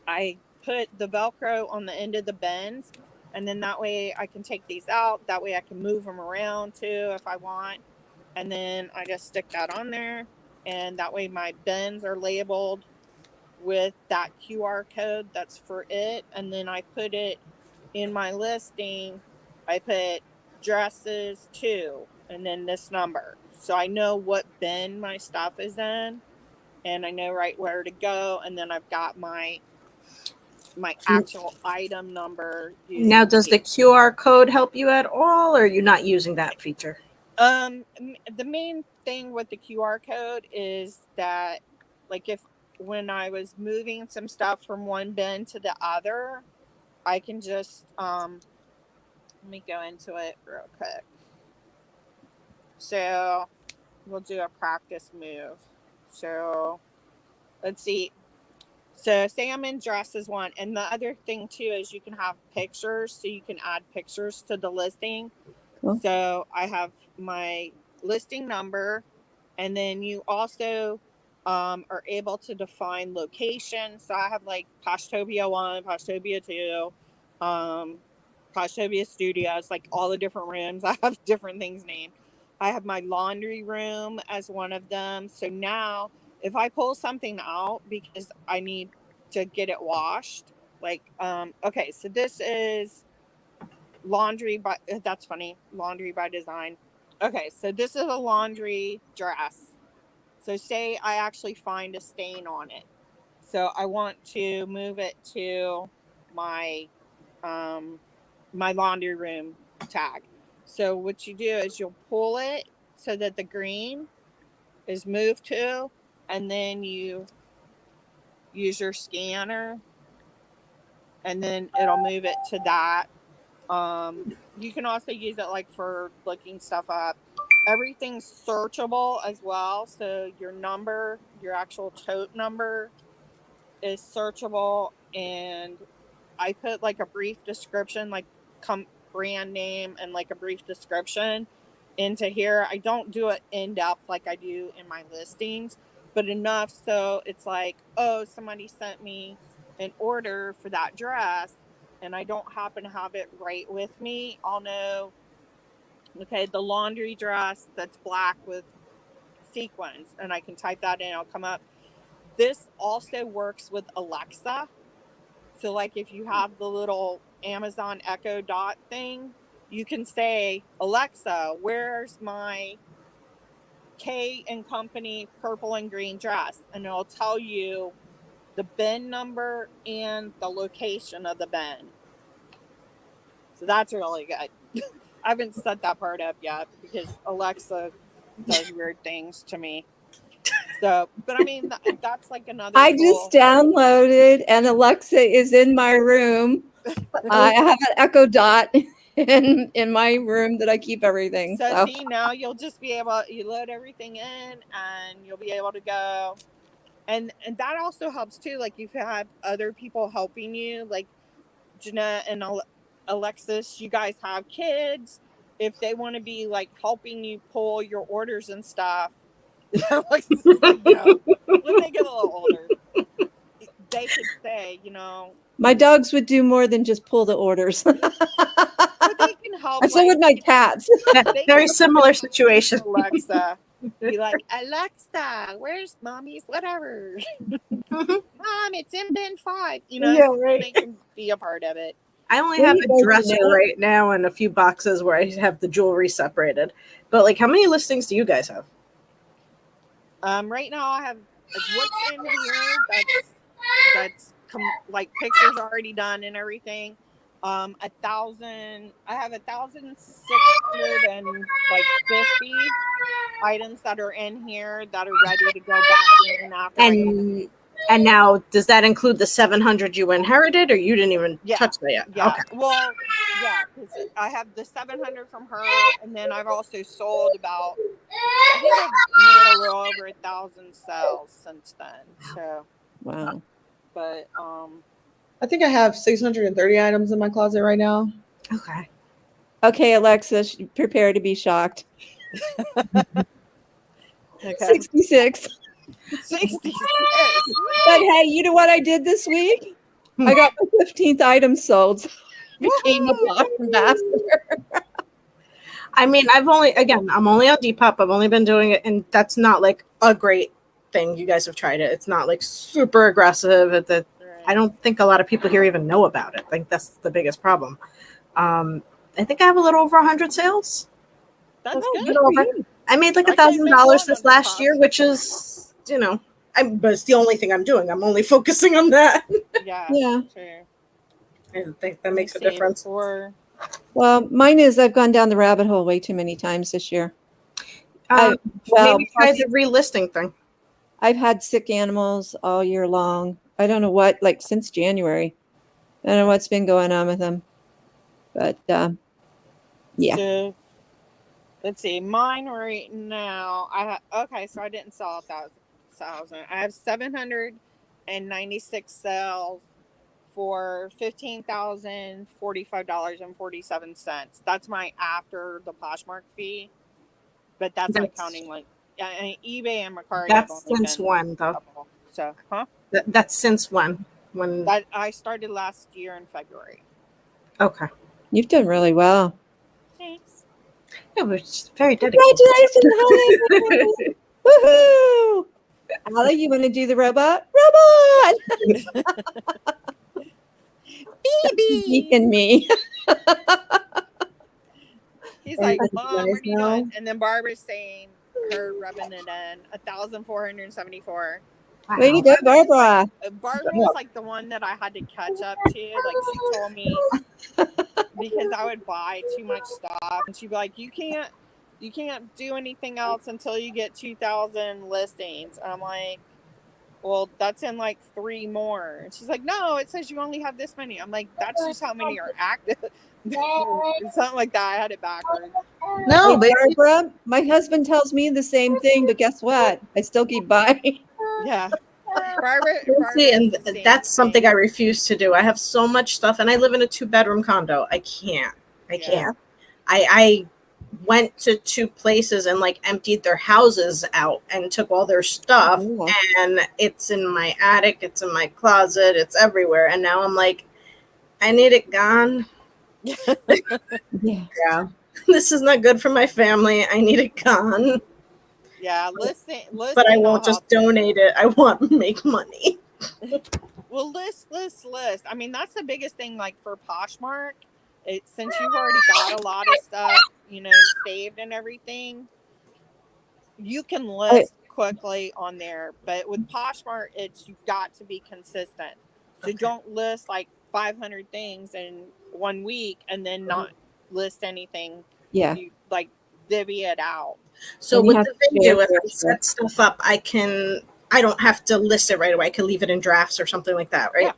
I put the Velcro on the end of the bends. And then that way I can take these out. That way I can move them around too if I want. And then I just stick that on there. And that way my bends are labeled with that QR code that's for it. And then I put it in my listing. I put dresses 2 and then this number. So I know what bin my stuff is in and I know right where to go. And then I've got my actual item number. Now, does the QR code help you at all, or are you not using that feature? The main thing with the QR code is that, like, when I was moving some stuff from one bin to the other, I can just let me go into it real quick. So we'll do a practice move. So let's see. So say I'm in dresses 1, and the other thing too is you can have pictures, so you can add pictures to the listing. Cool. So I have my listing number, and then you also are able to define location. So I have like Poshtopia 1, Poshtopia 2, Poshtopia Studios, like all the different rooms. I have different things named. I have my laundry room as one of them. So now if I pull something out because I need to get it washed, like, okay, so this is laundry by, that's funny, laundry by design. Okay, so this is a laundry dress. So say I actually find a stain on it. So I want to move it to my my laundry room tag. So what you do is you'll pull it so that the green is moved to, and then you use your scanner, and then it'll move it to that. You can also use it like for looking stuff up. Everything's searchable as well. So your number, your actual tote number is searchable. And I put like a brief description, like brand name and like a brief description into here. I don't do it in depth like I do in my listings, but enough so it's like, oh, somebody sent me an order for that dress and I don't happen to have it right with me. I'll know, okay, the laundry dress that's black with sequins, and I can type that in, it'll come up. This also works with Alexa. So like if you have the little Amazon Echo Dot thing, you can say, Alexa, where's my K and Company purple and green dress? And it'll tell you the bin number and the location of the bin. So that's really good. I haven't set that part up yet because Alexa does weird things to me. So, but I mean, that's like another. I tool. just downloaded, and Alexa is in my room. I have an Echo Dot in my room that I keep everything. So So see, now you'll just be able, you load everything in and you'll be able to go. And that also helps too. Like if you have other people helping you, like Jeanette and Alexis, you guys have kids. If they want to be like helping you pull your orders and stuff, Alexis is like, no, when they get a little older, they could say, my dogs would do more than just pull the orders. or they can help. And so would my cats. They Very can similar situation. Alexa, be like, Alexa, where's mommy's whatever? Mom, it's in bin 5. Yeah, so right. they can be a part of it. I only There have you a go, dresser Jeanette. right now and a few boxes where I have the jewelry separated. But like, how many listings do you guys have? Right now I have what's in here. That's like pictures already done and everything. 1,000. I have 1,650 items that are in here that are ready to go back in after. And now, does that include the 700 you inherited, or you didn't even touch that yet? Yeah. Okay. Well, yeah, because I have the 700 from her, and then I've also sold about. I think I've made a little over 1,000 sales since then. So, Wow. but I think I have 630 items in my closet right now. Okay. Okay, Alexa, prepare to be shocked. okay. 66. 66. But hey, you know what I did this week? I got my 15th item sold. So I became a block ambassador. I mean, I'm only on Depop. I've only been doing it, and that's not like a great thing. You guys have tried it. It's not like super aggressive. I don't think a lot of people here even know about it. I think that's the biggest problem. I think I have a little over 100 sales. That's Oh, good. I made like I can't make $1,000 one this of last the year, which is, but it's the only thing I'm doing. I'm only focusing on that. Yeah. Yeah. Sure. I think that makes a difference. Well, mine is I've gone down the rabbit hole way too many times this year. Maybe try the relisting thing. I've had sick animals all year long. I don't know what, like since January. I don't know what's been going on with them. But yeah. So, let's see. Mine right now. Okay, so I didn't sell 1,000. I have 796 sales for $15,045.47. That's my after the Poshmark fee, but that's not counting like eBay and Mercari. That's since when, though? So, huh? That's since when? When that I started last year in February. Okay. You've done really well. Thanks. Yeah, we're just very dedicated. Congratulations, Holly! Woohoo! Allie, you want to do the robot? Robot! Baby! And me. He's like, Mom, what are you doing? And then Barbara's saying her rubbing it in 1,474. Wow. Way to go, Barbara. Barbara was like the one that I had to catch up to. Like she told me because I would buy too much stuff, and she'd be like, "You can't do anything else until you get 2,000 listings." And I'm like, "Well, that's in like 3 more." And she's like, "No, it says you only have this many." I'm like, "That's just how many are active." Something like that. I had it backwards. No, hey, Barbara, my husband tells me the same thing, but guess what? I still keep buying. Yeah. Barbara and that's something I refuse to do. I have so much stuff, and I live in a 2-bedroom condo. I can't. I went to 2 places and like emptied their houses out and took all their stuff, and it's in my attic, it's in my closet, it's everywhere. And now I'm like, I need it gone. Yeah. This is not good for my family. I need it gone. Yeah, listen. But I won't just donate it. I want to make money. Well, list. I mean, that's the biggest thing, like for Poshmark. Since you've already got a lot of stuff, saved and everything, you can list quickly on there. But with Poshmark, you've got to be consistent. So don't list like 500 things in 1 week and then not list anything. Yeah. Like divvy it out. So And you with have the to share Vendu, if fair I share. set stuff up, I don't have to list it right away. I can leave it in drafts or something like that, right?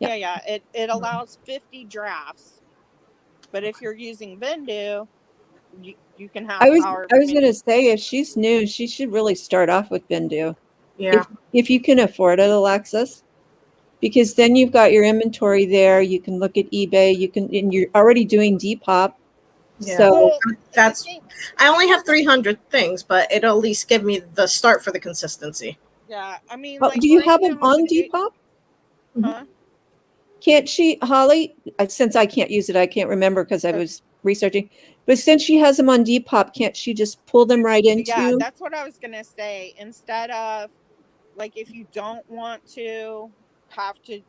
Yeah. Yeah. It allows 50 drafts, but if you're using Vendu, you can have I was however going many. to say, if she's new, she should really start off with Bindu. Yeah. If you can afford it, Alexis, because then you've got your inventory there. You can look at eBay. And you're already doing Depop. Yeah. So Well, That's the thing- I only have 300 things, but it'll at least give me the start for the consistency. yeah. I mean, do you have them on Depop? Huh? Can't she, Holly? Since I can't use it, I can't remember because I Okay. was researching. But since she has them on Depop, can't she just pull them right into? Yeah, that's what I was gonna say. Instead of, like, if you don't want to have to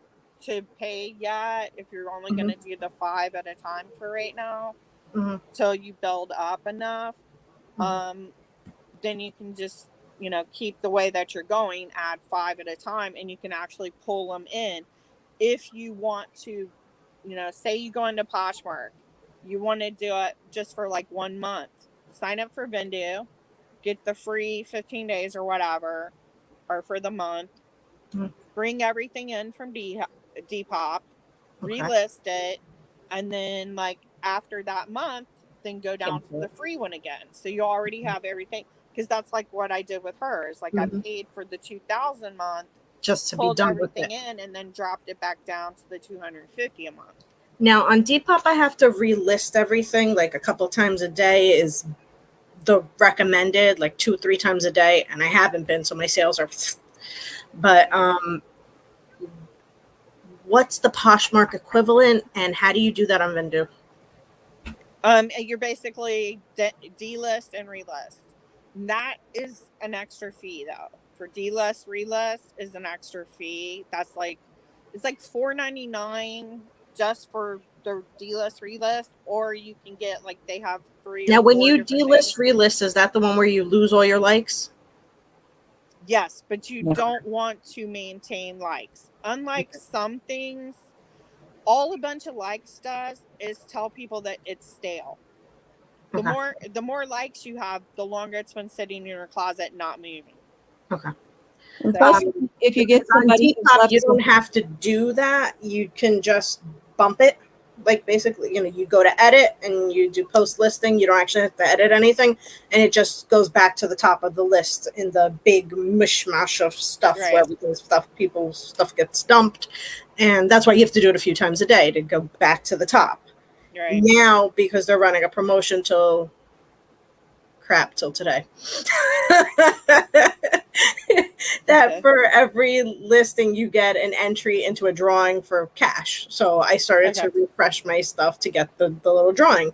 pay yet, if you're only gonna do the 5 at a time for right now, Mhm. till you build up enough, Mhm. then you can just, keep the way that you're going, add 5 at a time, and you can actually pull them in. If you want to, say you go into Poshmark, you want to do it just for like 1 month, sign up for Vendu, get the free 15 days or whatever, or for the month, Mhm. bring everything in from Depop, Okay. relist it, and then, like, after that month, then go down to the free one again. So you already have everything, because that's like what I did with hers. Like, I paid for the 2000 month, Just to be pulled done with everything it. in, and then dropped it back down to the 250 a month. Now on Depop, I have to relist everything like a couple times a day is the recommended, like 2-3 times a day, and I haven't been, so my sales are. But what's the Poshmark equivalent, and how do you do that on Vendu? You're basically delist and relist. That is an extra fee, though. For delist, relist is an extra fee. That's like, it's like $4.99 just for the delist, relist, or you can get, like, they have 3 or Now, when 4 you different things. delist, relist, is that the one where you lose all your likes? Yes, but you Yeah. don't want to maintain likes. Unlike some things, all a bunch of likes does is tell people that it's stale. The Okay. more likes you have, the longer it's been sitting in your closet, not moving. Okay. And So, plus, if you get On somebody who's Depop, left you don't have to do that. You can just bump it. Like, basically, you go to edit and you do post listing. You don't actually have to edit anything, and it just goes back to the top of the list in the big mishmash of stuff right, where everything's people's stuff gets dumped, and that's why you have to do it a few times a day to go back to the top. right. Now, because they're running a promotion till today. That Okay. for every listing you get an entry into a drawing for cash. So I started to refresh my stuff to get the little drawing.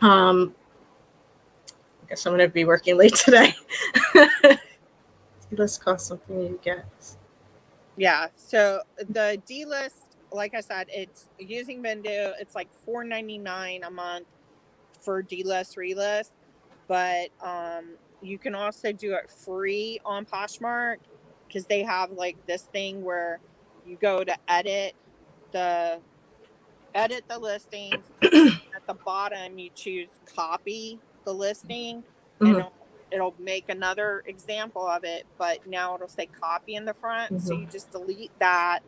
I guess I'm gonna be working late today. Let's cost something you get. Yeah. So the delist, like I said, it's using Vendu. It's like $4.99 a month for delist, relist, but you can also do it free on Poshmark, because they have, like, this thing where you go to edit the listings. At the bottom, you choose copy the listing, and it'll make another example of it, but now it'll say copy in the front. So you just delete that,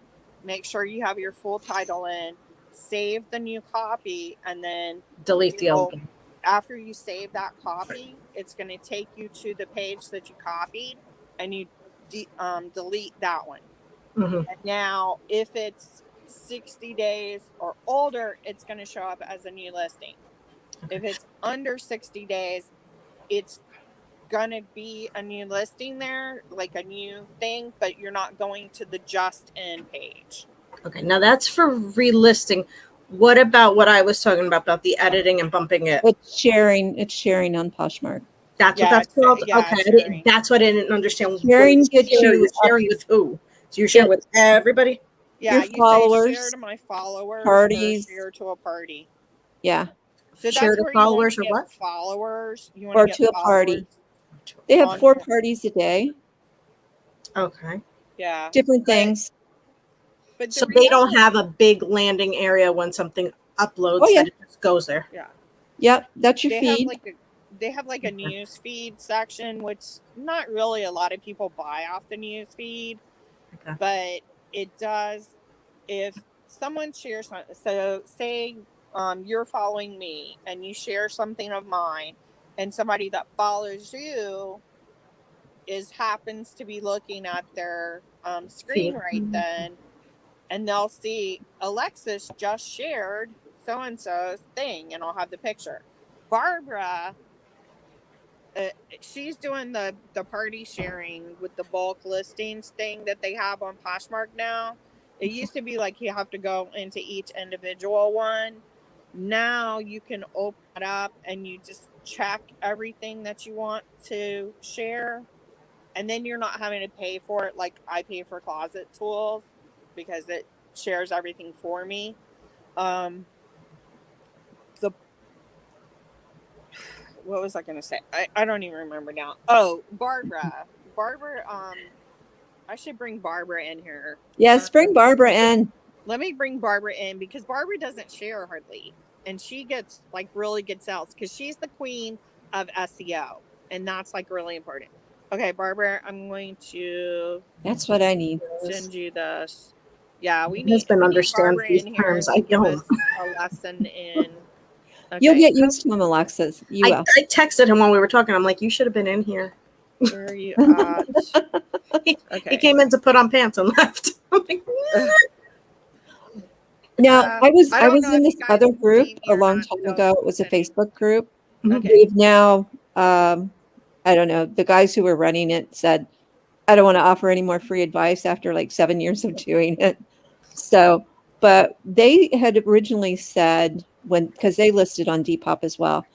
make sure you have your full title in, save the new copy, and then Delete the old one. after you save that copy, it's going to take you to the page that you copied, and you delete that one. And now, if it's 60 days or older, it's going to show up as a new listing. If it's under 60 days, it's going to be a new listing there, like a new thing, but you're not going to the just in page. Okay, now that's for relisting. What about what I was talking about the editing and bumping it? It's sharing on Poshmark. That's what that's called? Okay, that's what I didn't understand. Sharing gets you You're sharing with who? So you're sharing with everybody? Yeah, your followers, say share to my followers, parties. or share to a party. Yeah. So Share that's to where followers you or what? Followers. You want Or to get to a party. They have 4 parties a day. Okay. Yeah. Different things. But so they don't have a big landing area when something uploads that it just goes there. Yeah. Yep, that's your feed. they have like a news feed section, which not really a lot of people buy off the news feed, but it does. If someone shares something, so say you're following me and you share something of mine, and somebody that follows you happens to be looking at their screen right then, and they'll see Alexis just shared so and so's thing, and I'll have the picture. Barbara, she's doing the party sharing with the bulk listings thing that they have on Poshmark now. It used to be like you have to go into each individual one. Now you can open it up and you just check everything that you want to share, and then you're not having to pay for it like I pay for Closet Tools because it shares everything for me. The What was I going to say? I don't even remember now. Oh, Barbara, I should bring Barbara in here. Yes, bring Barbara in. Let me bring Barbara in because Barbara doesn't share hardly, and she gets like really good sales because she's the queen of SEO, and that's like really important. Okay, Barbara, I'm going to. That's what I need. Send you this. Yeah, we My need husband understands Barbara these in here terms. to I give don't. us a lesson in. Okay. You'll get used to him, Alexis. You will. I texted him when we were talking. I'm like, you should have been in here. Where are you at? He Okay. came in to put on pants and left. I'm like, Now, I was don't know in if this you guys other can group see me a or long not, time so ago. It was a send me- Facebook group. Okay. We've now, I don't know, the guys who were running it said, I don't want to offer any more free advice after like 7 years of doing it. So, but they had originally said because they listed on Depop as well,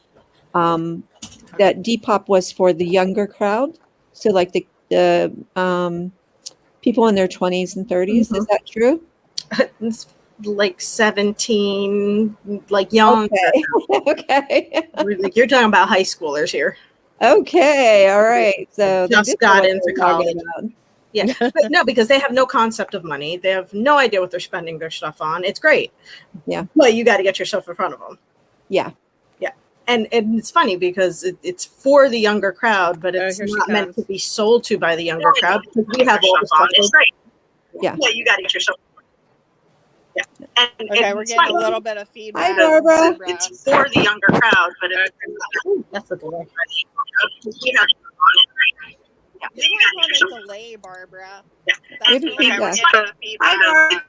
that Depop was for the younger crowd. So like the people in their 20s and 30s. Is that true? it's like 17, like young. Okay. Like you're talking about high schoolers here. Okay. All right. So they Just did know got what they into were talking college. about. Yeah, but no, because they have no concept of money. They have no idea what they're spending their stuff on. It's great. Yeah. But you got to get yourself in front of them. Yeah. Yeah. And it's funny because it's for the younger crowd, but it's not meant to be sold to by the younger crowd because we have all the stuff. It's great. Yeah. Yeah, you got to get yourself. Yeah. And Okay, we're getting a little bit of feedback. Hi, Barbara. It's for the younger crowd, but that's the delay. You're like on a delay, Barbara. Yeah. That's Maybe really feedback. Hi, Barbara.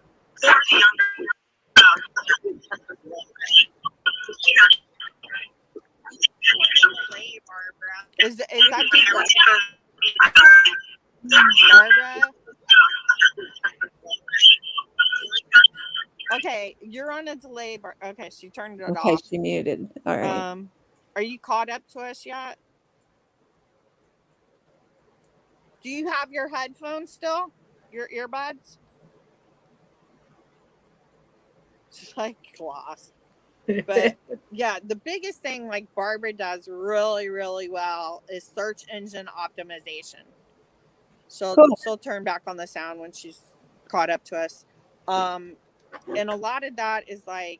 Is that just Barbara? Okay, you're on a delay. Okay, she turned it Okay, off. she muted. All right. Are you caught up to us yet? Do you have your headphones still? Your earbuds? Just like gloss. But yeah, the biggest thing like Barbara does really, really well is search engine optimization. She'll turn back on the sound when she's caught up to us. And a lot of that is like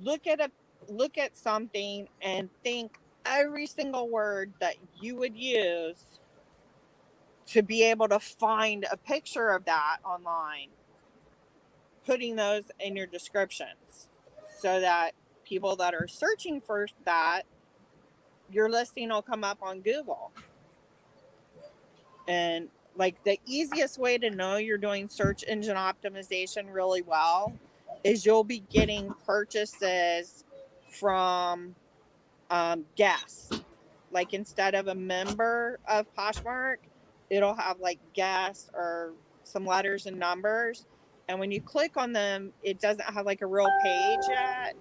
look at something and think every single word that you would use to be able to find a picture of that online, putting those in your descriptions so that people that are searching for that, your listing will come up on Google. And like the easiest way to know you're doing search engine optimization really well is you'll be getting purchases from guests. Like instead of a member of Poshmark, it'll have like guests or some letters and numbers. And when you click on them, it doesn't have like a real page yet.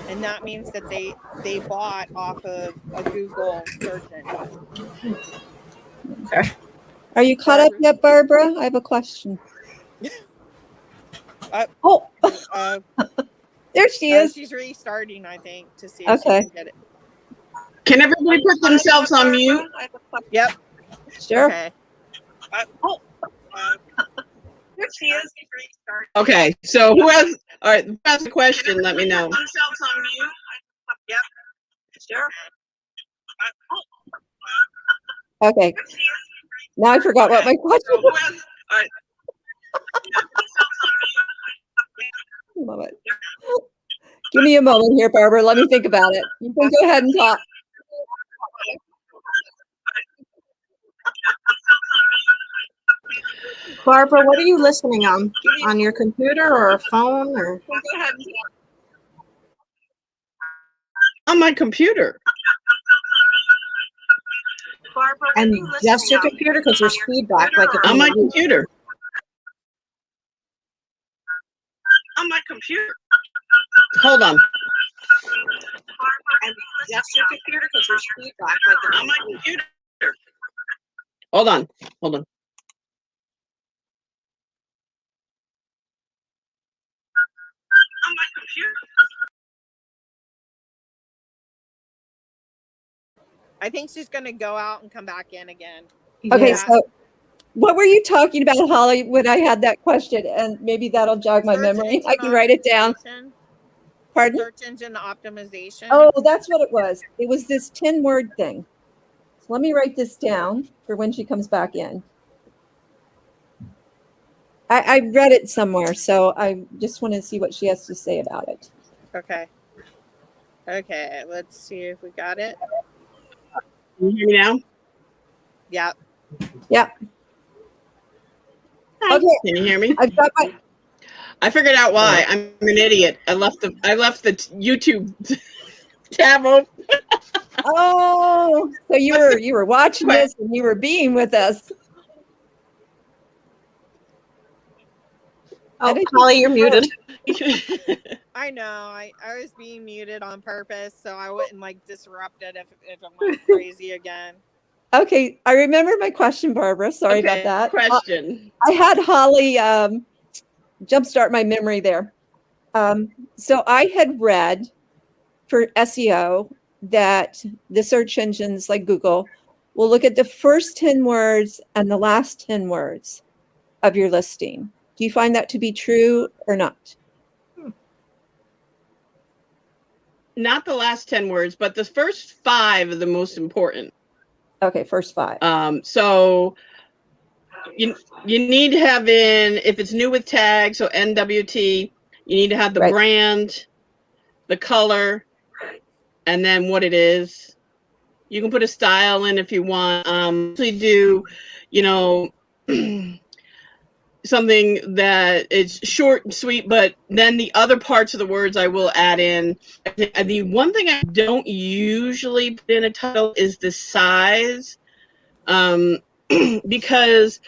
And that means that they bought off of a Google search engine. Okay. Are you caught up yet, Barbara? I have a question. There she is. She's restarting, I think, to see if she can get it. Can everybody put themselves on mute? Yep. Sure. Okay. There she is. Okay, so who has a question? Let me know. Yep. Sure. Okay. Now I forgot what my question So who was. has, all right, A moment. Give me a moment here, Barbara. Let me think about it. You can go ahead and talk. Barbara, what are you listening on your computer or a phone or? go ahead. On my computer. Barbara, and just your computer because there's feedback like it's On my computer. On my computer. Hold on. and just your computer because there's feedback like it's On my computer. Hold on. Hold on. On my computer. I think she's gonna go out and come back in again. Okay, Yeah. so what were you talking about, Holly, when I had that question? And maybe that'll jog my Search memory. I engine can write it down. optimization. Pardon? Search engine optimization. Oh, that's what it was. It was this 10-word thing. So let me write this down for when she comes back in. I read it somewhere, so I just want to see what she has to say about it. Okay. Okay, let's see if we got it. Can you hear me now? Yep. Yeah. Hi. Okay, Can you hear me? I've got my. I figured out why. I'm an idiot. I left the YouTube tab open. Oh, so you were watching this and you were being with us. Oh, Holly, you're muted. I know. I was being muted on purpose so I wouldn't like disrupt it if I went crazy again. Okay, I remember my question, Barbara. Sorry about that. Question. I had Holly jumpstart my memory there. So I had read for SEO that the search engines like Google will look at the first 10 words and the last 10 words of your listing. Do you find that to be true or not? Not the last 10 words, but the first 5 are the most important. Okay, first 5. So you need to have in, if it's new with tag, so NWT, you need to have the Right. brand, the color, and then what it is. You can put a style in if you want. Usually do, something that is short and sweet, but then the other parts of the words I will add in. The one thing I don't usually put in a title is the size, because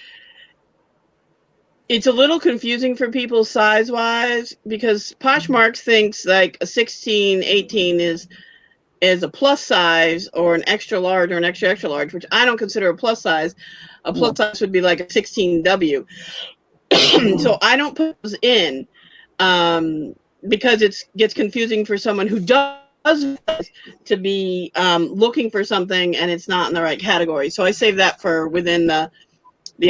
it's a little confusing for people size-wise, because Poshmark thinks like a 16, 18 is a plus size or an extra large or an extra extra large, which I don't consider a plus size. A plus size would be like a 16W. So I don't put those in because it gets confusing for someone who does to be looking for something and it's not in the right category. So I save that for within the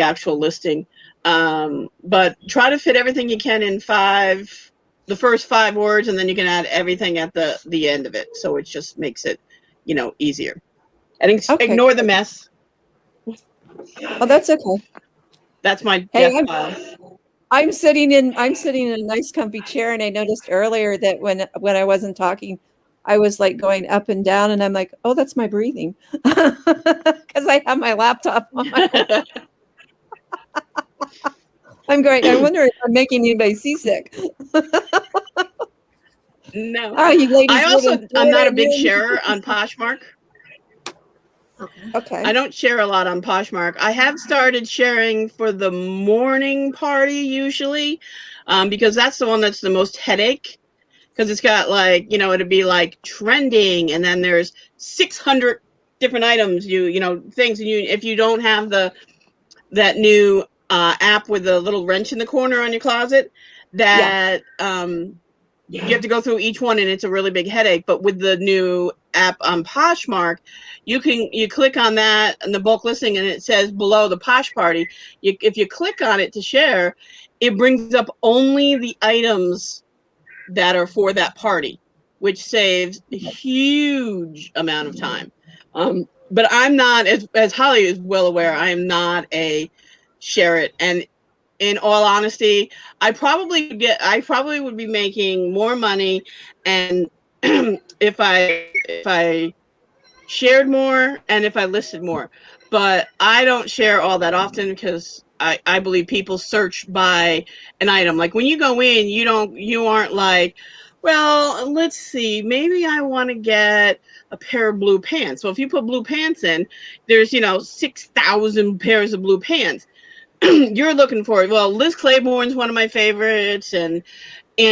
actual listing. But try to fit everything you can in the first 5 words, and then you can add everything at the end of it. So it just makes it, easier. And ignore the mess. Oh, that's okay. That's my Hey, death file. I'm sitting in a nice comfy chair, and I noticed earlier that when I wasn't talking, I was like going up and down, and I'm like, oh, that's my breathing, because I have my laptop on. I'm going. I wonder if I'm making anybody seasick. No. Oh, you ladies! I'm not a big sharer on Poshmark. Okay. I don't share a lot on Poshmark. I have started sharing for the morning party usually, because that's the one that's the most headache. Because it's got like, it'd be like trending, and then there's 600 different items, things, and if you don't have that new app with the little wrench in the corner on your closet, that you have to go through each one, and it's a really big headache. But with the new app on Poshmark, you click on that and the bulk listing, and it says below the Posh Party. If you click on it to share, it brings up only the items that are for that party, which saves a huge amount of time. But I'm not, as Holly is well aware, I am not a share it. And in all honesty, I probably would be making more money, and if I shared more and if I listed more. But I don't share all that often because I believe people search by an item. Like when you go in, you aren't like, well, let's see, maybe I want to get a pair of blue pants. So if you put blue pants in, there's 6,000 pairs of blue pants. You're looking for it. Well, Liz Claiborne's one of my favorites, and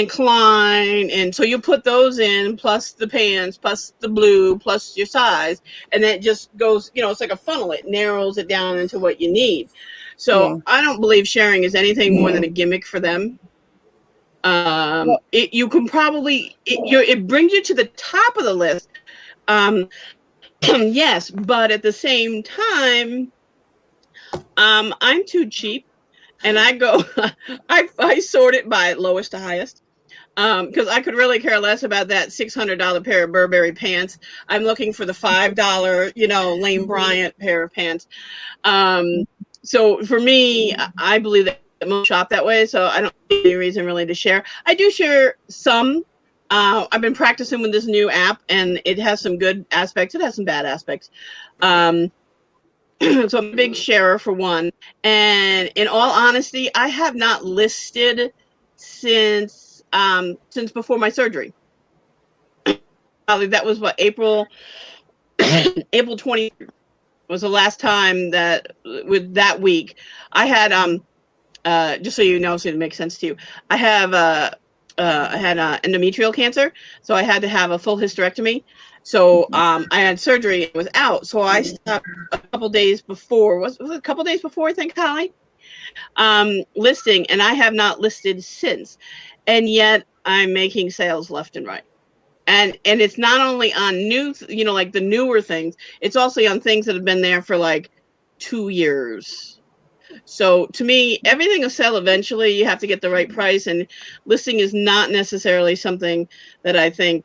Klein, and so you put those in plus the pants plus the blue plus your size, and then it just goes, it's like a funnel. It narrows it down into what you need. So Yeah. I don't believe sharing is anything more than a gimmick for them. You can probably it brings you to the top of the list. Yes, but at the same time, I'm too cheap, and I go I sort it by lowest to highest. Because I could really care less about that $600 pair of Burberry pants. I'm looking for the $5, Lane Bryant pair of pants. So for me, I believe that most shop that way. So I don't see any reason really to share. I do share some. I've been practicing with this new app, and it has some good aspects. It has some bad aspects. So I'm a big sharer for one. And in all honesty, I have not listed since before my surgery. That was what, April 20 was the last time that with that week I had just so you know, so it makes sense to you. I had endometrial cancer, so I had to have a full hysterectomy. So I had surgery, it was out. So I stopped a couple days before. Was it a couple days before, I think, Holly? Listing, and I have not listed since. And yet I'm making sales left and right. And it's not only on new, like the newer things, it's also on things that have been there for like 2 years. So to me, everything will sell eventually. You have to get the right price, and listing is not necessarily something that I think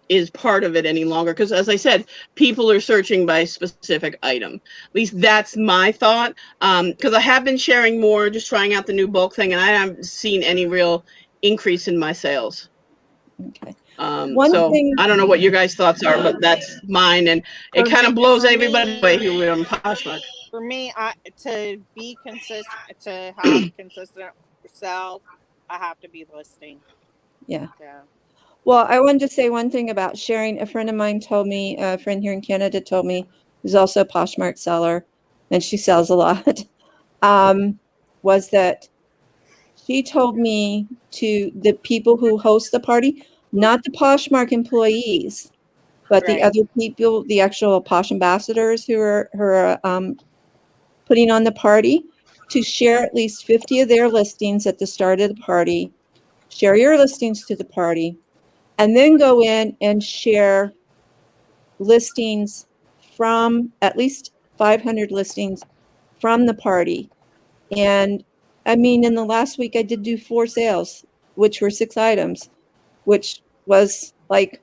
is part of it any longer. Because as I said, people are searching by specific item. At least that's my thought. Because I have been sharing more, just trying out the new bulk thing, and I haven't seen any real increase in my sales. Okay. So thing, I don't know what your guys' thoughts are, but that's mine, and it kind of blows everybody away who are on Poshmark. For me, to be consistent, to have consistent sales, I have to be listing. yeah. Yeah. Well, I wanted to say one thing about sharing. A friend of mine told me, a friend here in Canada told me, who's also a Poshmark seller, and she sells a lot, was that she told me to the people who host the party, not the Poshmark employees, but the Right. other people, the actual Posh ambassadors who are putting on the party, to share at least 50 of their listings at the start of the party, share your listings to the party, and then go in and share listings from at least 500 listings from the party. And I mean, in the last week, I did do 4 sales, which were 6 items, which was like,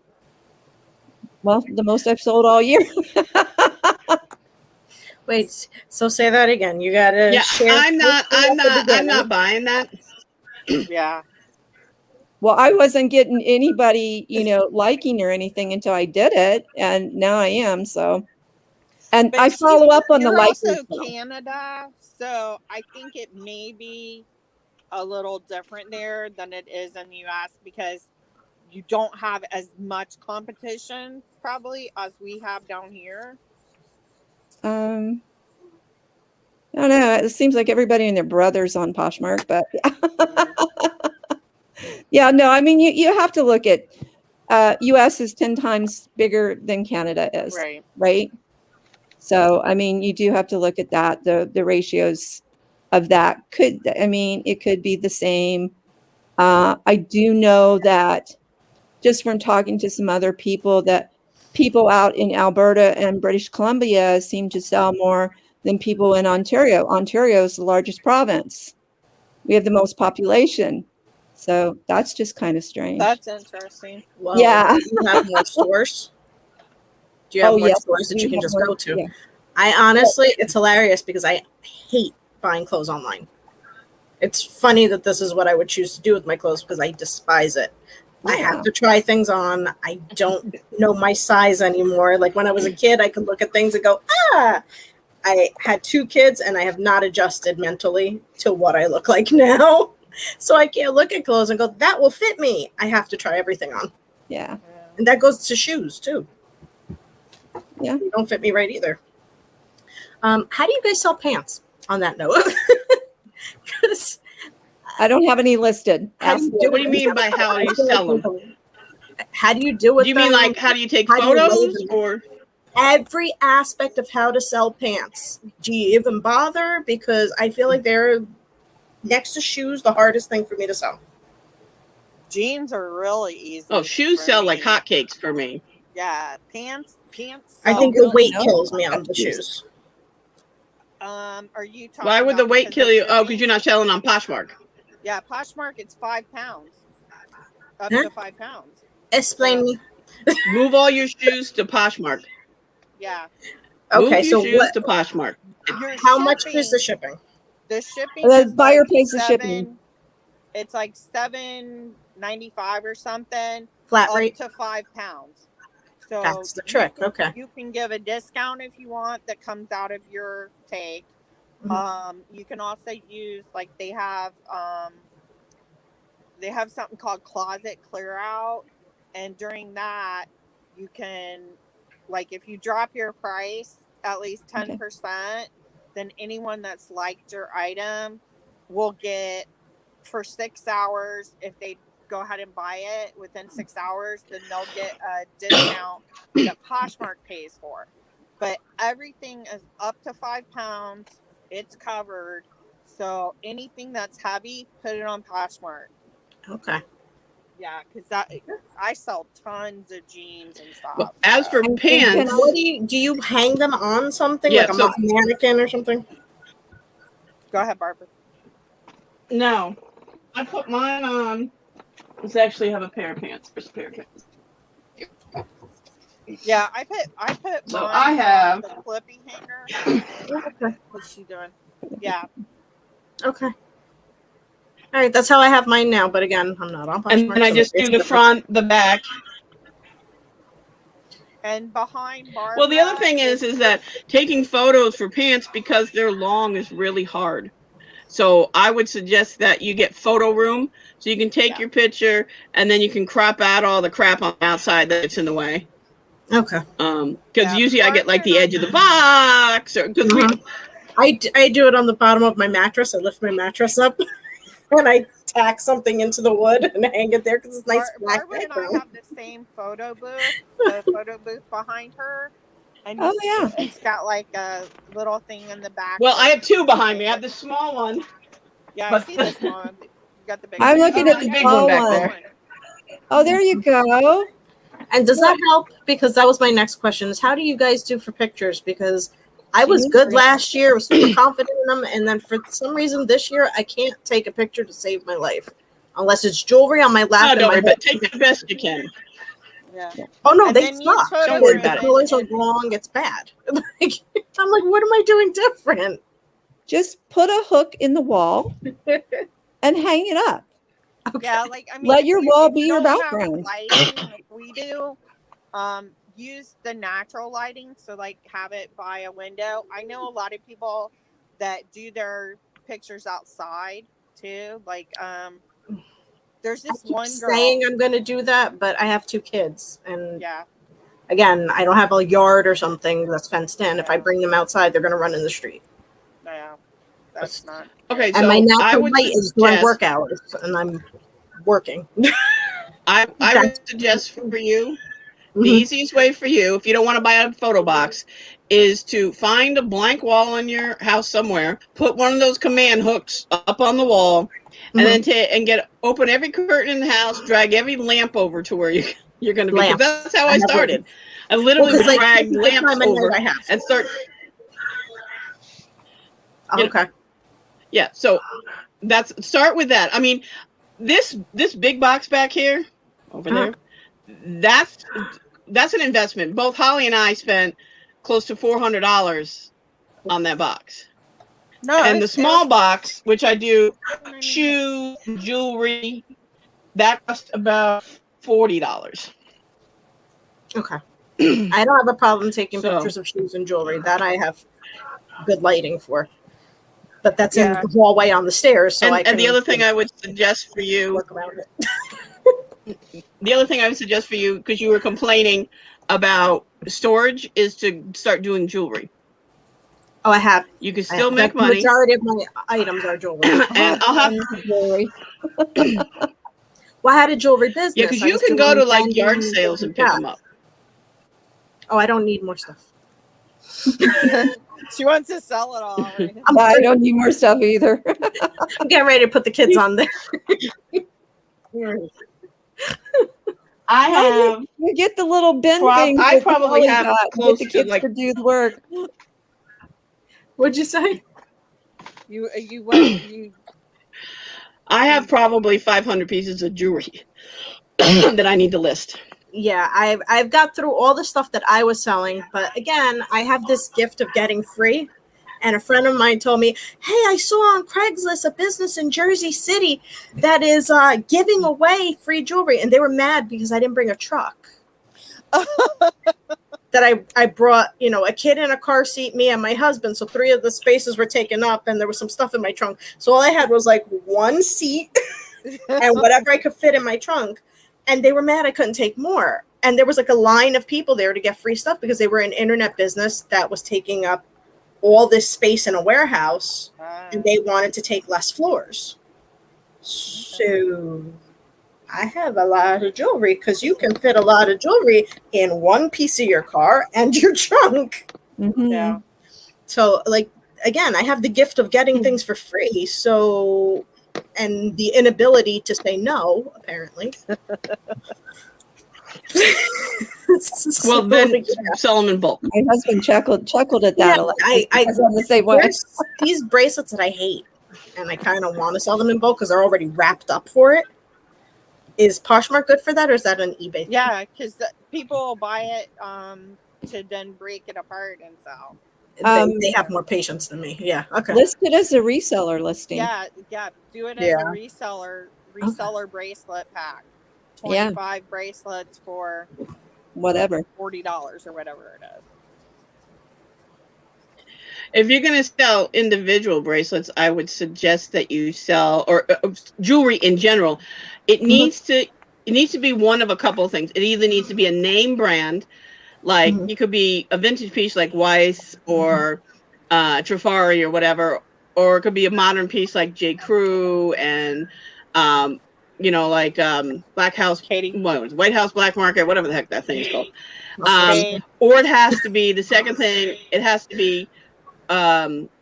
well, the most I've sold all year. Wait, so say that again. You gotta share. I'm not buying that. Yeah. Well, I wasn't getting anybody, liking or anything until I did it, and now I am. So, and But I follow up on the you're likes. also Canada, so I think it may be a little different there than it is in the US because you don't have as much competition probably as we have down here. I don't know. It seems like everybody and their brothers on Poshmark, but yeah, no. I mean, you have to look at U.S. is 10 times bigger than Canada is, right? So, I mean, you do have to look at that. The ratios of that it could be the same. I do know that just from talking to some other people that people out in Alberta and British Columbia seem to sell more than people in Ontario. Ontario is the largest province. We have the most population. So that's just kind of strange. That's interesting. Well, Yeah. you have more stores. Do you have Oh, more yes, stores that we you can have just more- go to? yeah. I honestly, it's hilarious because I hate buying clothes online. It's funny that this is what I would choose to do with my clothes because I despise it. I Yeah. have to try things on. I don't know my size anymore. Like when I was a kid, I could look at things and go, ah. I had 2 kids and I have not adjusted mentally to what I look like now. So I can't look at clothes and go, that will fit me. I have to try everything on. Yeah. And that goes to shoes too. Yeah. They don't fit me right either. How do you guys sell pants on that note? 'Cause I don't have any listed. how do Ask you do What do it? you mean by how do you sell them? How do you do it? Do you mean like how do you take How do you photos label it? or? Every aspect of how to sell pants. Do you even bother? Because I feel like they're next to shoes the hardest thing for me to sell. Jeans are really easy. Oh, shoes for sell me. like hotcakes for me. Yeah, pants. I sell think the really weight no. kills me on That's the shoes. shoes. Are you talking? Why would the about weight because kill of you? Oh, because shipping? you're not selling on Poshmark. Yeah, Poshmark, it's 5 pounds, up Huh? to 5 pounds. Explain me. Move all your shoes to Poshmark. Yeah, Okay, Move your so shoes what? to Poshmark. your How much is the shipping. shipping? The shipping The is buyer like pays the shipping. It's like $7.95 or something, Flat up rate. to 5 pounds. So That's the trick. Okay. you can give a discount if you want that comes out of your take. You can also use like they have something called closet clear out, and during that you can, like, if you drop your price at least 10%, then anyone that's liked your item will get, for 6 hours, if they go ahead and buy it within 6 hours, then they'll get a discount that Poshmark pays for. But everything is up to 5 pounds. It's covered. So anything that's heavy, put it on Poshmark. Okay. Yeah, because I sell tons of jeans and stuff. Well, as for And pants, What do you hang them on something Yeah, like a so- mannequin or something? Go ahead, Barbara. no, I put mine on. Let's actually have a pair of pants. Where's a pair of pants? Yeah, I put So mine I have- on the flippy hanger. Okay. What's she doing? Yeah. Okay. All right, that's how I have mine now. But again, I'm not on Poshmark. And then I so just it's do the different. front, the back. And behind Barbara. Well, the other thing is that taking photos for pants because they're long is really hard. So I would suggest that you get photo room so you can take your picture and then you can crop out all the crap on the outside that's in the way. Okay. Because usually I get like the edge of the box, or because I do it on the bottom of my mattress. I lift my mattress up and I tack something into the wood and hang it there because it's nice black Barbara and I background. have the same photo booth, the photo booth behind her. And Oh, yeah. It's got like a little thing in the back. well, I have two behind me. I have the small one. Yeah, I but- see this one. You got the big I'm one. looking at the big small one back one. there. Oh, there you go. And does that help? Because that was my next question: is how do you guys do for pictures? Because I was Jeans? good last year, was super confident in them, and then for some reason this year I can't take a picture to save my life, unless it's jewelry on my lap. No, and don't my worry, but take the best you can. Yeah. oh no, And they then use suck. photo Don't worry room about it. The colors are and- wrong. It's bad. I'm like, what am I doing different? Just put a hook in the wall and hang it up. Okay. Yeah, like I mean, Let if your you- wall if be you your don't have background. lighting like we do, use the natural lighting. So like have it by a window. I know a lot of people that do their pictures outside too. Like there's I this keep one girl. saying I'm going to do that, but I have 2 kids, and Yeah, again, I don't have a yard or something that's fenced in. If I bring them outside, they're going to run in the street. yeah, that's not. Okay, And so my I natural would light is during suggest, work hours, and I'm working. I would suggest for you, the Mhm. easiest way for you, if you don't want to buy a photo box, is to find a blank wall in your house somewhere, put one of those command hooks up on the wall, and then open every curtain in the house, drag every lamp over to where you're going to be. Because Lamps. that's how I I have started. lamps. I literally Well, 'cause, would like, drag this is the lamps time of night over I have. and start. Oh, okay. Yeah, so start with that. I mean, this big box back here, over there, that's that's an investment. Both Holly and I spent close to $400 on that box. No, And the small box, which I do shoes, jewelry, that cost about $40. Okay. I don't have a problem taking So- pictures of shoes and jewelry. That I have good lighting for. But that's Yeah. in the hallway on the stairs, so I can. And the other thing I would suggest for you, work around it. the other thing I would suggest for you, because you were complaining about storage, is to start doing jewelry. Oh, I have. You can still The make money. majority of my items are jewelry. And I'll have, jewelry. Well, I had a jewelry business. yeah, because I you was can go doing to like vending yard sales and pick stuff. them up. Oh, I don't need more stuff. she wants to sell it all. Right? I don't need more stuff either. I'm getting ready to put the kids on there. I have, You get the little bin thing. I that probably Holly have got, close get the to, kids like- to do the work. What'd you say? I have probably 500 pieces of jewelry that I need to list. Yeah, I've got through all the stuff that I was selling, but again, I have this gift of getting free. And a friend of mine told me, "Hey, I saw on Craigslist a business in Jersey City that is giving away free jewelry," and they were mad because I didn't bring a truck. That I brought, a kid in a car seat, me and my husband, so 3 of the spaces were taken up, and there was some stuff in my trunk. So all I had was like 1 seat and whatever I could fit in my trunk. And they were mad I couldn't take more. And there was like a line of people there to get free stuff because they were an internet business that was taking up all this space in a warehouse, and they wanted to take less floors. So I have a lot of jewelry because you can fit a lot of jewelry in 1 piece of your car and your trunk. Mhm. Yeah. So, like, again, I have the gift of getting things for free. So, and the inability to say no, apparently. Well, then sell them in bulk. My husband chuckled at that Yeah, a lot. I- Because I'm the same way. There's these bracelets that I hate, and I kind of want to sell them in bulk because they're already wrapped up for it. Is Poshmark good for that, or is that an eBay thing? Yeah, because people will buy it to then break it apart and sell. They have more patience than me. Yeah. Okay. Listed as a reseller listing. Yeah, do it as Yeah. a reseller bracelet pack. Yeah. 25 bracelets for Whatever. $40 or whatever it is. If you're going to sell individual bracelets, I would suggest that you sell, or jewelry in general. It needs to be one of a couple of things. It either needs to be a name brand, like it could be a vintage piece like Weiss or Trifari or whatever, or it could be a modern piece like J. Crew and like Black House, White House Black Market, whatever the heck that thing is called. Or it has to be, the second thing, it has to be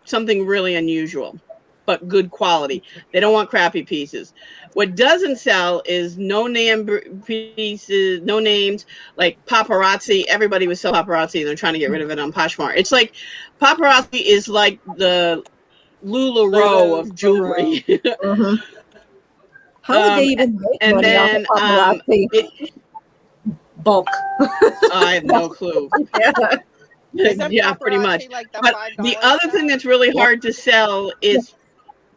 something really unusual, but good quality. They don't want crappy pieces. What doesn't sell is no name pieces, no names, like paparazzi. Everybody would sell paparazzi and they're trying to get rid of it on Poshmark. It's like paparazzi is like the LuLaRoe of jewelry. How would they even make and money then, off of paparazzi? Bulk. I have no clue. Isn't Yeah, pretty paparazzi much. like the But $5 the other stuff? thing that's really hard to sell is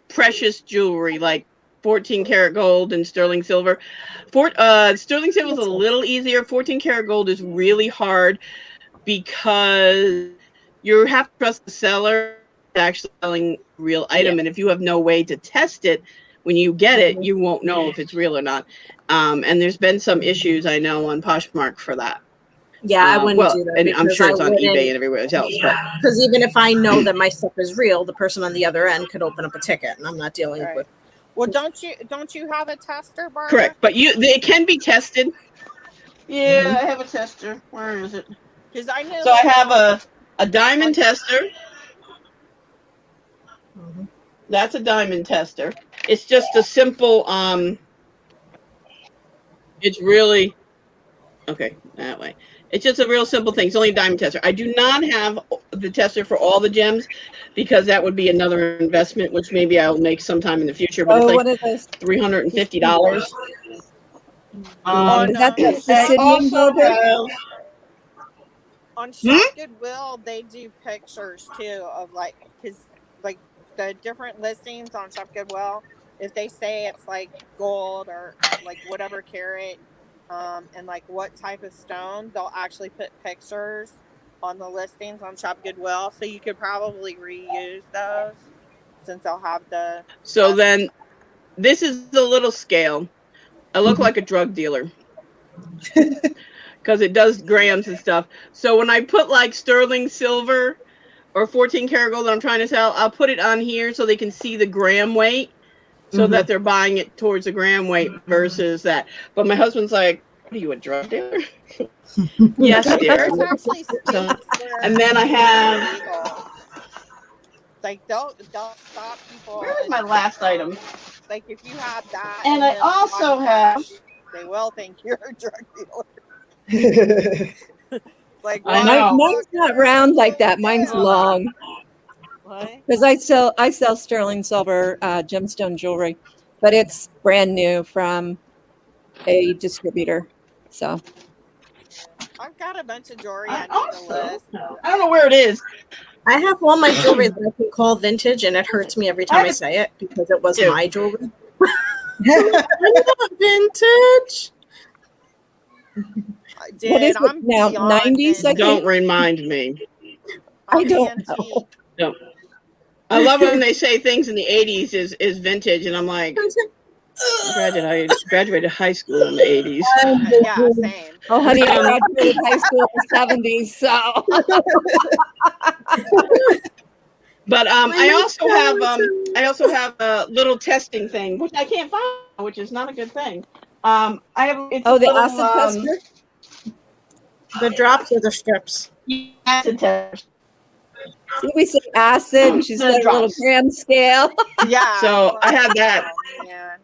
precious jewelry, like 14 karat gold and sterling silver. Sterling silver is a little easier. 14 karat gold is really hard because you have to trust the seller actually selling real item. And if you have no way to test it, when you get it, you won't know if it's real or not. And there's been some issues, I know, on Poshmark for that. Yeah, I wouldn't do that. And I'm because sure I it's on wouldn't- eBay and everywhere else. But Because even if I know that my stuff is real, the person on the other end could open up a ticket, and I'm not dealing Right. with. Well, don't you have a tester, Barbara? correct, but it can be tested. Yeah, I have a tester. Where is it? Because I know. So I have a diamond tester. That's a diamond tester. It's just a simple. It's really okay that way. It's just a real simple thing. It's only a diamond tester. I do not have the tester for all the gems because that would be another investment, which maybe I'll make sometime in the future. But Oh, it's what like are those? $350. Is that the Obsidian builder? On Shop Goodwill, they do pictures too of like, because like the different listings on Shop Goodwill, if they say it's like gold or like whatever carat, and like what type of stone, they'll actually put pictures on the listings on Shop Goodwill, so you could probably reuse those since they'll have the. So then, this is a little scale. I look like a drug dealer because it does grams and stuff. So when I put like sterling silver or 14 karat gold that I'm trying to sell, I'll put it on here so they can see the gram weight, so that they're buying it towards the gram weight versus that. But my husband's like, "What are you, a drug dealer?" Yes, dear. There's actually states where And then I have. like they'll stop people. Where's my last item? Like if you have that, And I then also on have. cash, they will think you're a drug dealer. Like I know. Mine's not round like that. Mine's long. What? Because I sell sterling silver gemstone jewelry, but it's brand new from a distributor. So I've got a bunch of jewelry I I need to also- list. I don't know where it is. I have all my jewelry that I can call vintage, and it hurts me every time I say it because it was Yeah. my jewelry. I'm not vintage. Dude, what is it I'm now? beyond 90s, I vintage. Don't remind me. I I'm don't antique. know. I love when they say things in the 80s is vintage, and I'm like, I graduated high school in the 80s. Yeah, same. Oh, honey, I graduated high school in the 70s, so But I also have a little testing thing, which I can't find, which is not a good thing. I have it's oh, a the little, acid tester. The drops or the strips? acid tester. See, we said acid, and she's The got a little drops. gram scale. Yeah. So I have that. Oh, man.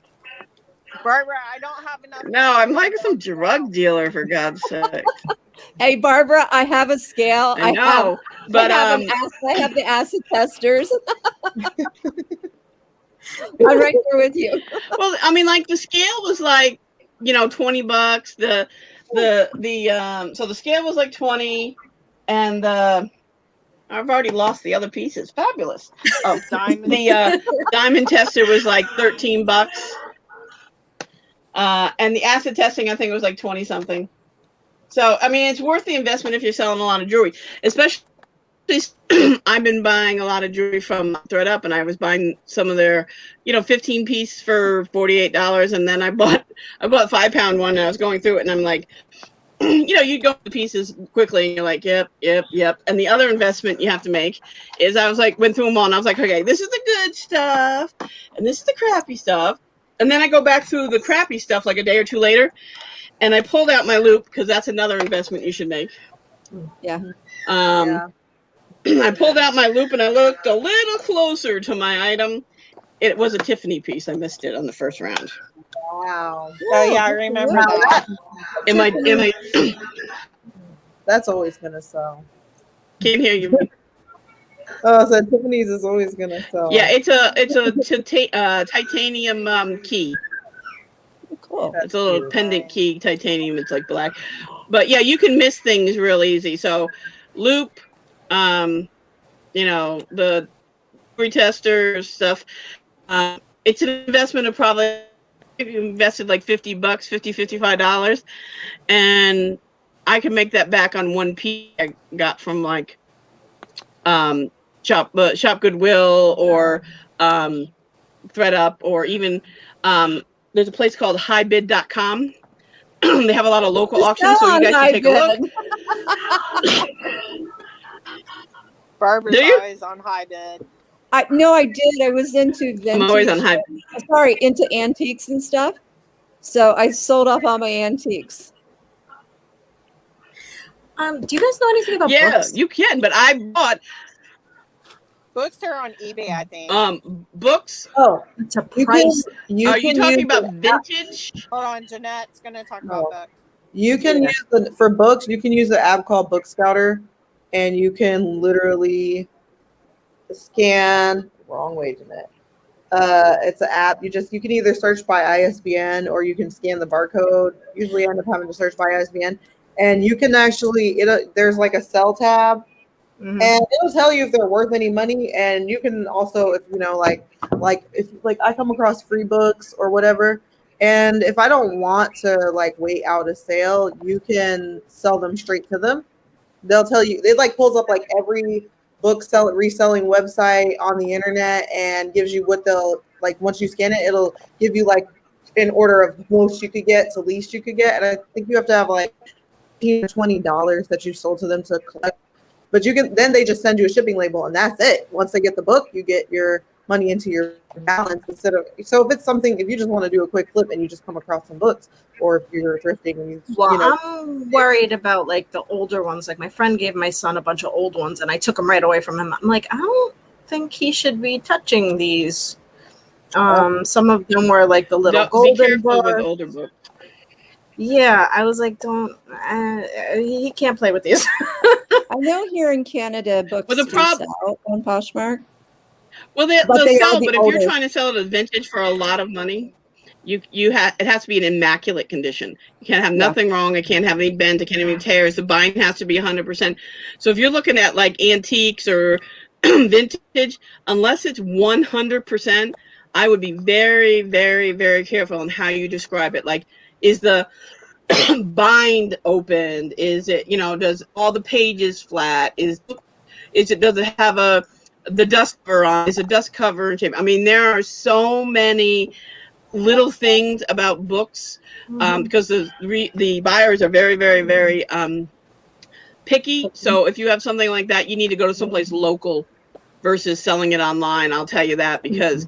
Barbara, I don't have enough. No, I'm like some drug dealer, for God's sake. Hey, Barbara, I have a scale. I know, but I have the acid testers. I'm right there with you. well, I mean, like the scale was like, $20. So the scale was like 20, and I've already lost the other pieces. Fabulous. Oh, Diamond. the diamond tester was like $13. And the acid testing, I think it was like 20 something. So, I mean, it's worth the investment if you're selling a lot of jewelry, especially I've been buying a lot of jewelry from ThreadUp, and I was buying some of their, 15 piece for $48. And then I bought 5-pound one, and I was going through it, and I'm like, you go to pieces quickly, and you're like, yep. And the other investment you have to make is went through them all, and I was like, okay, this is the good stuff, and this is the crappy stuff. And then I go back through the crappy stuff like a day or two later, and I pulled out my loop, because that's another investment you should make. Yeah. I pulled out my loop, and I looked a little closer to my item. It was a Tiffany piece. I missed it on the first round. Wow. Oh yeah, I remember that. Am I That's always gonna sell. can't hear you. Oh, so Tiffany's is always gonna sell. Yeah, it's a titanium key. Cool. It's a little pendant key, titanium. It's like black, but yeah, you can miss things real easy. So, loop, the jewelry tester stuff. It's an investment of probably if you invested like $50, $55, and I can make that back on one piece I got from like Shop Goodwill or ThreadUp, or even there's a place called highbid.com. They have a lot of local auctions, so you guys can take a look. Barbara's Do you? always on high bid. I did. I was into I'm always on vintage. high. Sorry, into antiques and stuff. So I sold off all my antiques. Do you guys know anything about Yeah, books? you can, but I bought Books are on eBay, I think. books. Oh, It's a you price. can. You Are can you talking use about the- vintage? Hold on, Jeanette's gonna talk about books. You can use for books. You can use the app called Book Scouter, and you can literally scan. Wrong way, Jeanette. It's an app. You can either search by ISBN or you can scan the barcode. Usually, I end up having to search by ISBN, and you can actually there's like a sell tab, Mhm. and it'll tell you if they're worth any money. And you can also, if if like I come across free books or whatever, and if I don't want to like wait out a sale, you can sell them straight to them. They'll tell you, it like pulls up like every reselling website on the internet and gives you what they'll like. Once you scan it, it'll give you like in order of most you could get to least you could get. And I think you have to have like $20 that you sold to them to collect. But you can, then they just send you a shipping label and that's it. Once they get the book, you get your money into your balance instead of, so if it's something, if you just want to do a quick flip and you just come across some books, or if you're thrifting and Well, I'm worried about like the older ones. Like my friend gave my son a bunch of old ones and I took them right away from him. I'm like, I don't think he should be touching these. Some of them were like the little Be golden careful books. with older books. Yeah, I was like, don't. He can't play with these. I know here in Canada, books Well, the do problem. sell on Poshmark. Well, But they'll they are sell, the but if you're older. trying to sell it as vintage for a lot of money, it has to be in immaculate condition. You can't have nothing wrong. It can't have any bends. It can't have any tears. The bind has to be 100%. So if you're looking at like antiques or vintage, unless it's 100%, I would be very, very, very careful on how you describe it. Like, is the bind opened? Is it, does all the pages flat? Does it have the dust cover on? Is a dust cover in shape? I mean, there are so many little things about books because the buyers are very, very, very picky. So if you have something like that, you need to go to someplace local versus selling it online. I'll tell you that, because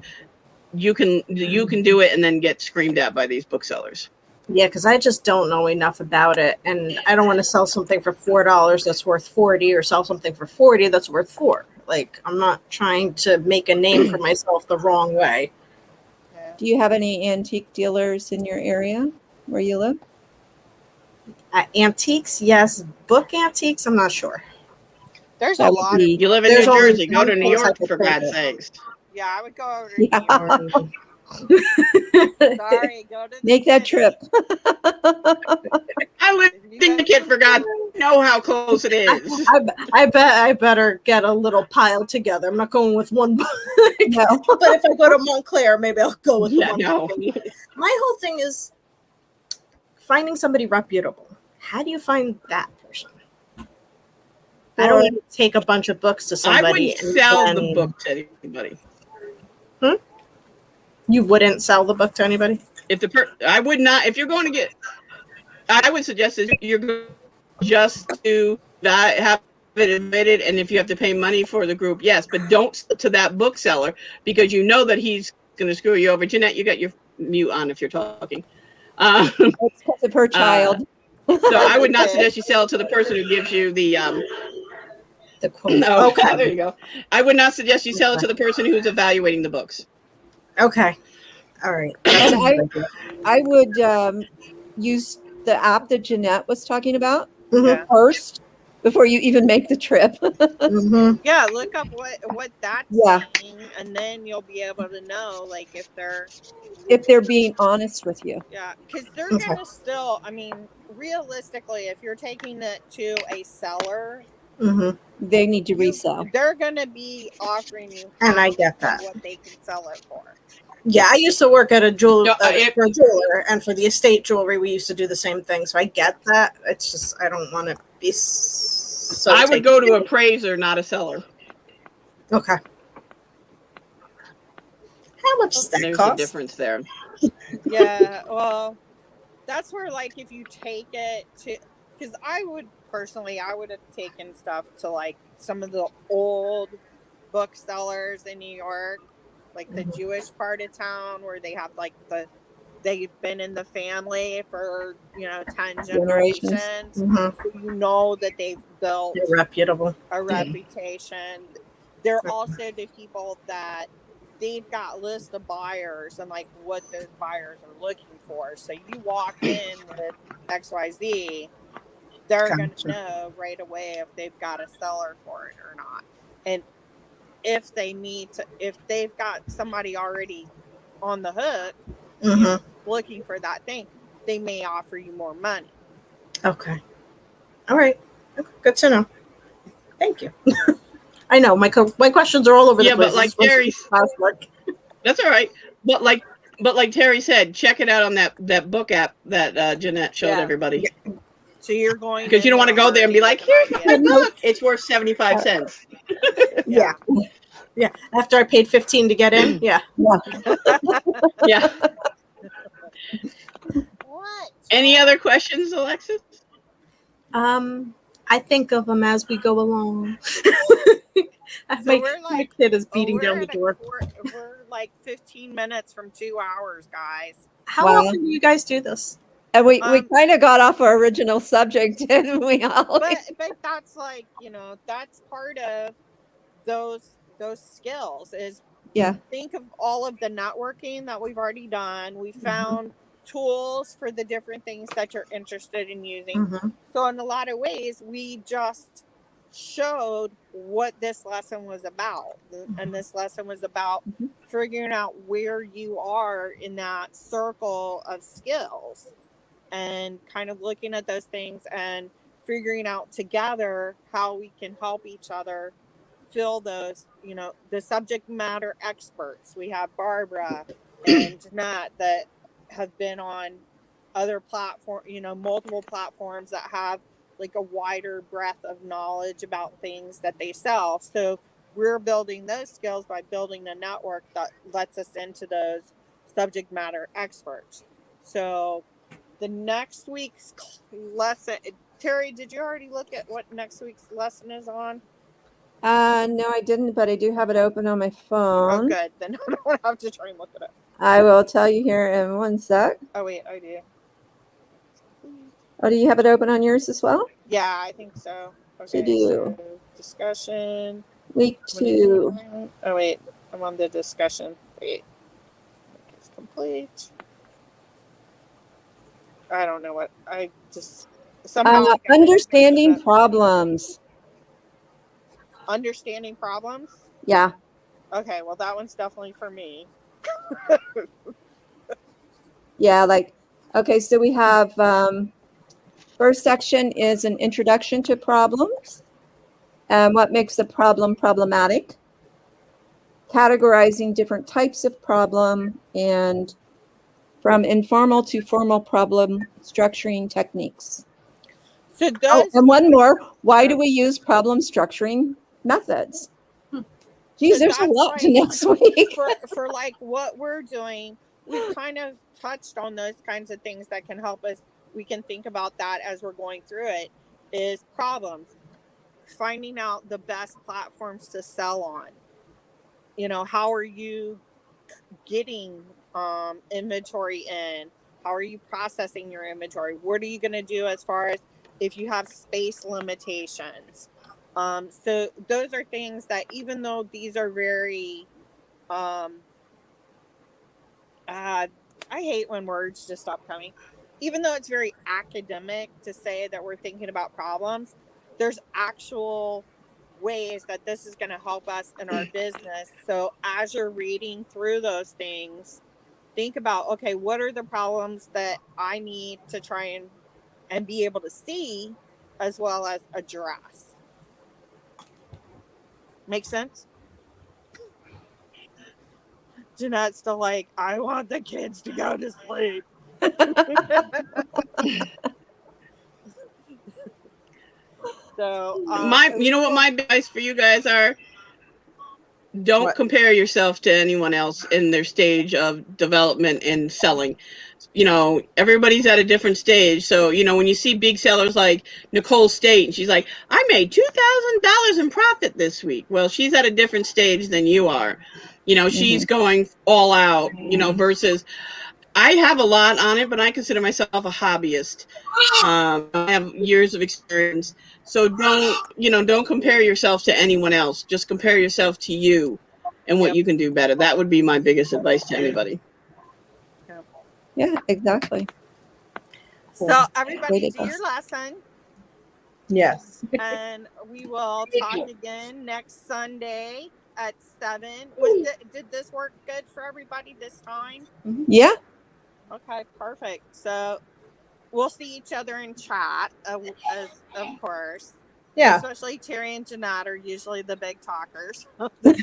you can do it and then get screamed at by these booksellers. Yeah, because I just don't know enough about it, and I don't want to sell something for $4 that's worth $40, or sell something for $40 that's worth $4. Like, I'm not trying to make a name for myself the wrong way. Do you have any antique dealers in your area where you live? Antiques, yes. Book antiques, I'm not sure. There's That a would lot of. be- You live in There's New only Jersey. Go one to New place I York, could for think God's of. sakes. Yeah, I would go over to New Yeah. York. Sorry, go to the Make that city. trip. I live in Connecticut, for God. Know how close it is. I bet I better get a little pile together. I'm not going with one book. No. But if I go to Montclair, maybe I'll go with the one. No. My whole thing is finding somebody reputable. How do you find that person? I don't even take a bunch of books to I somebody. wouldn't sell the book to anybody. You wouldn't sell the book to anybody? I would not. If you're going to get, I would suggest that you're going just to have it admitted, and if you have to pay money for the group, yes, but don't sell to that bookseller, because you know that he's going to screw you over. Jeanette, you got your mute on if you're talking. It's because of her child. So I would not suggest you sell it to the person who gives you the quote. No, Okay. there you go. I would not suggest you sell it to the person who's evaluating the books. Okay. All right. And I would use the app that Jeanette was talking about first before you even make the trip. Yeah, look up what that's saying, and then you'll be able to know, like, if they're being honest with you. Yeah, because they're gonna still. I mean, realistically, if you're taking it to a seller, they need to resell. They're gonna be offering you, and I get that, what they can sell it for. Yeah, I used to work at a jeweler, and for the estate jewelry, we used to do the same thing. So I get that. It's just I don't want to be. So I would go to an appraiser, not a seller. Okay. How much does that There's cost? a difference there. Yeah, well, that's where, like, if you take it to, because I would have taken stuff to like some of the old booksellers in New York, like the Jewish part of town, where they have like they've been in the family for 10 generations. So you know that they've built They're reputable, a reputation. They're also the people that they've got lists of buyers and like what those buyers are looking for. So you walk in with XYZ, they're going to know right away if they've got a seller for it or not. And if they've got somebody already on the hook looking for that thing, they may offer you more money. Okay. All right. Okay, good to know. Thank you. I know my questions are all over the Yeah, place. but like It's supposed to be Terry, classwork. that's all right. But like Terry said, check it out on that book app that Jeanette showed Yeah. everybody. So you're going Because you in don't want to there go there and be already like, with an here's my idea. book. It's worth 75 cents. Yeah. Yeah. After I paid 15 to get in. Yeah. Yeah. What? Any other questions, Alexis? I think of them as we go along. So we're my like, kid is beating down we're the at door. we're like 15 minutes from 2 hours, guys. How Wow. often do you guys do this? And we Um, kind of got off our original subject, didn't we, Holly? but that's like, that's part of those skills is Yeah. think of all of the networking that we've already done. We found tools for the different things that you're interested in using. Mm-hmm. So in a lot of ways, we just showed what this lesson was about. And this lesson was about figuring out where you are in that circle of skills and kind of looking at those things and figuring out together how we can help each other fill those, the subject matter experts. We have Barbara and Jeanette that have been on other platform, multiple platforms that have like a wider breadth of knowledge about things that they sell. So we're building those skills by building a network that lets us into those subject matter experts. So the next week's lesson, Terry, did you already look at what next week's lesson is on? No, I didn't, but I do have it open on my Oh, phone. good. Then I don't have to try and look it up. I will tell you here in one sec. Oh, wait, I do. Oh, do you have it open on yours as well? Yeah, I think so. You Okay, do. so discussion. Week 2. Oh, wait, I'm on the discussion. Wait, it's complete. I don't know what I just somehow I got Understanding problems. understanding problems. Yeah. Okay, well that one's definitely for me. Yeah, okay, so we have first section is an introduction to problems and what makes a problem problematic, categorizing different types of problem, and from informal to formal problem structuring techniques. So those. And one more, why do we use problem structuring methods? Geez, So there's a that's lot to like next week. for like what we're doing, we've kind of touched on those kinds of things that can help us. We can think about that as we're going through it. Is problems, finding out the best platforms to sell on. How are you getting inventory in? How are you processing your inventory? What are you going to do as far as if you have space limitations? So those are things that even though these are very, I hate when words just stop coming. Even though it's very academic to say that we're thinking about problems, there's actual ways that this is going to help us in our business. So as you're reading through those things, think about, okay, what are the problems that I need to try and be able to see as well as address. Make sense? Jeanette's still like, I want the kids to go to sleep. So You know what my advice for you guys are? Don't compare yourself to anyone else in their stage of development and selling. Everybody's at a different stage. So, when you see big sellers like Nicole State, and she's like, I made $2,000 in profit this week. Well, she's at a different stage than you are. She's going all out, versus I have a lot on it, but I consider myself a hobbyist. I have years of experience. So don't compare yourself to anyone else. Just compare yourself to you and what you can do better. That would be my biggest advice to anybody. Yeah, exactly. So everybody do your lesson. Yes. And we will talk again next Sunday at 7. Did this work good for everybody this time? Yeah. Okay, perfect. So we'll see each other in chat, as of course. Yeah. Especially Terry and Jeanette are usually the big talkers. Talkers,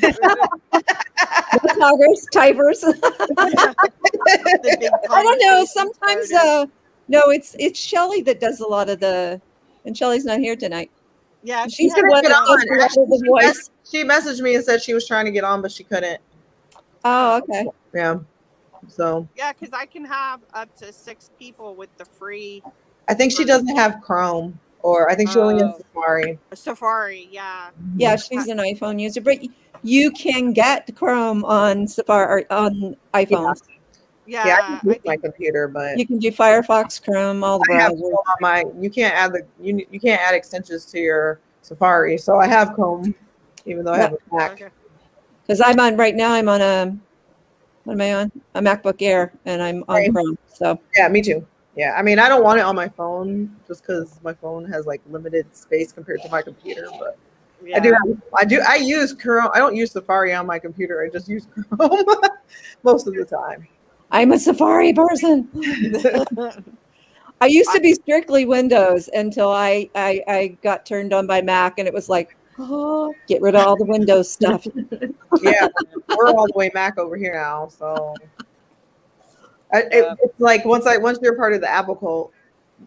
typers. The big I don't know. conversations Sometimes, starters. no, it's Shelly that does a lot of the, and Shelly's not here tonight. Yeah, She's the couldn't one get that does on. a lot of the voice. She messaged me and said she was trying to get on, but she couldn't. Oh, okay. Yeah. So Yeah, because I can have up to 6 people with the free I think she doesn't have Chrome, or I think she only has Oh. Safari. Safari. Yeah. Yeah, she's an iPhone user, but you can get Chrome on Safari or on iPhones. Yeah. Yeah, I can use I my think computer, but You can do Firefox, Chrome, all the I have browsers. Chrome on my. You can't add you can't add extensions to your Safari, so I have Chrome, even though I Yeah. have a Mac. okay. Because I'm on right now. I'm on a what am I on? A MacBook Air, and I'm on Same. Chrome. So Yeah, me too. Yeah, I mean, I don't want it on my phone just because my phone has like limited space compared to my computer. But Yeah. I use Chrome. I don't use Safari on my computer. I just use Chrome most of the time. I'm a Safari person. I used to be strictly Windows until I got turned on by Mac, and it was like, oh, get rid of all the Windows stuff. Yeah, we're all the way Mac over here now, so Yeah. it's like once you're part of the Apple cult,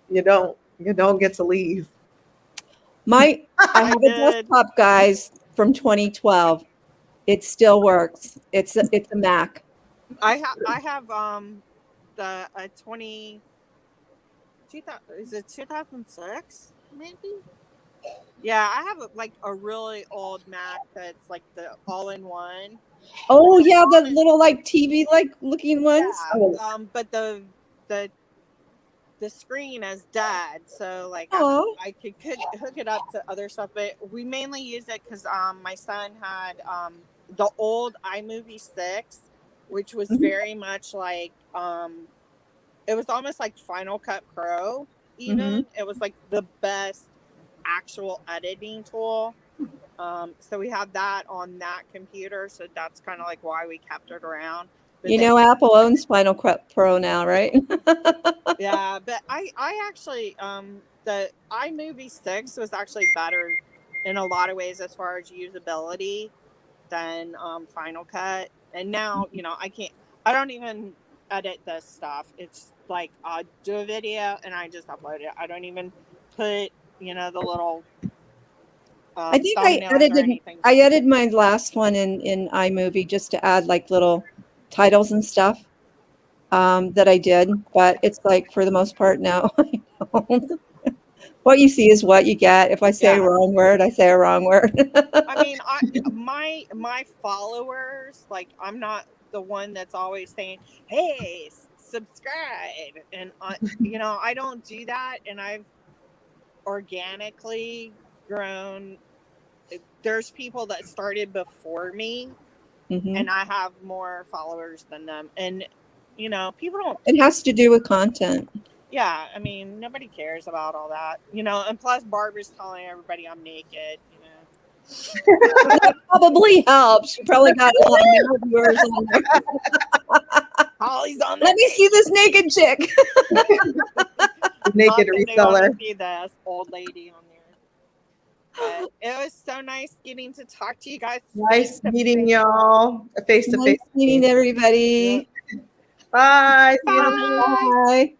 you don't get to leave. I have a did. desktop, guys, from 2012. It still works. It's a Mac. I have the is it 2006 maybe? Yeah, I have like a really old Mac that's like the all-in-one. Oh yeah, the little like TV like looking ones. Yeah, but the screen is dead, so like Oh. I could hook it up to other stuff, but we mainly use it because my son had the old iMovie 6, which was very much like it was almost like Final Cut Pro. Even it was like the best actual editing tool. So we had that on that computer, so that's kind of like why we kept it around. But You know, Apple owns Final Cut Pro now, right? yeah, but I actually the iMovie 6 was actually better in a lot of ways as far as usability than Final Cut. And now, I don't even edit this stuff. It's like I'll do a video and I just upload it. I don't even put, the little I think thumbnails or anything. I edited my last one in iMovie just to add like little titles and stuff that I did, but it's like for the most part now. What you see is what you get. If I say a wrong word, I say a wrong word. I mean, my followers, like, I'm not the one that's always saying, "Hey, subscribe," and I don't do that, and I've organically grown. There's people that started before me, and I have more followers than them, and people don't. It has to do with content. Yeah, I mean, nobody cares about all that, and plus Barbara's telling everybody I'm naked, That probably helps. You probably got a lot of viewers on there. Holly's on there. Let me see this naked chick. Naked They want reseller. to see this old lady on there. But it was so nice getting to talk to you guys. Nice meeting y'all face to face. Nice meeting everybody. Bye. See you Bye. Bye.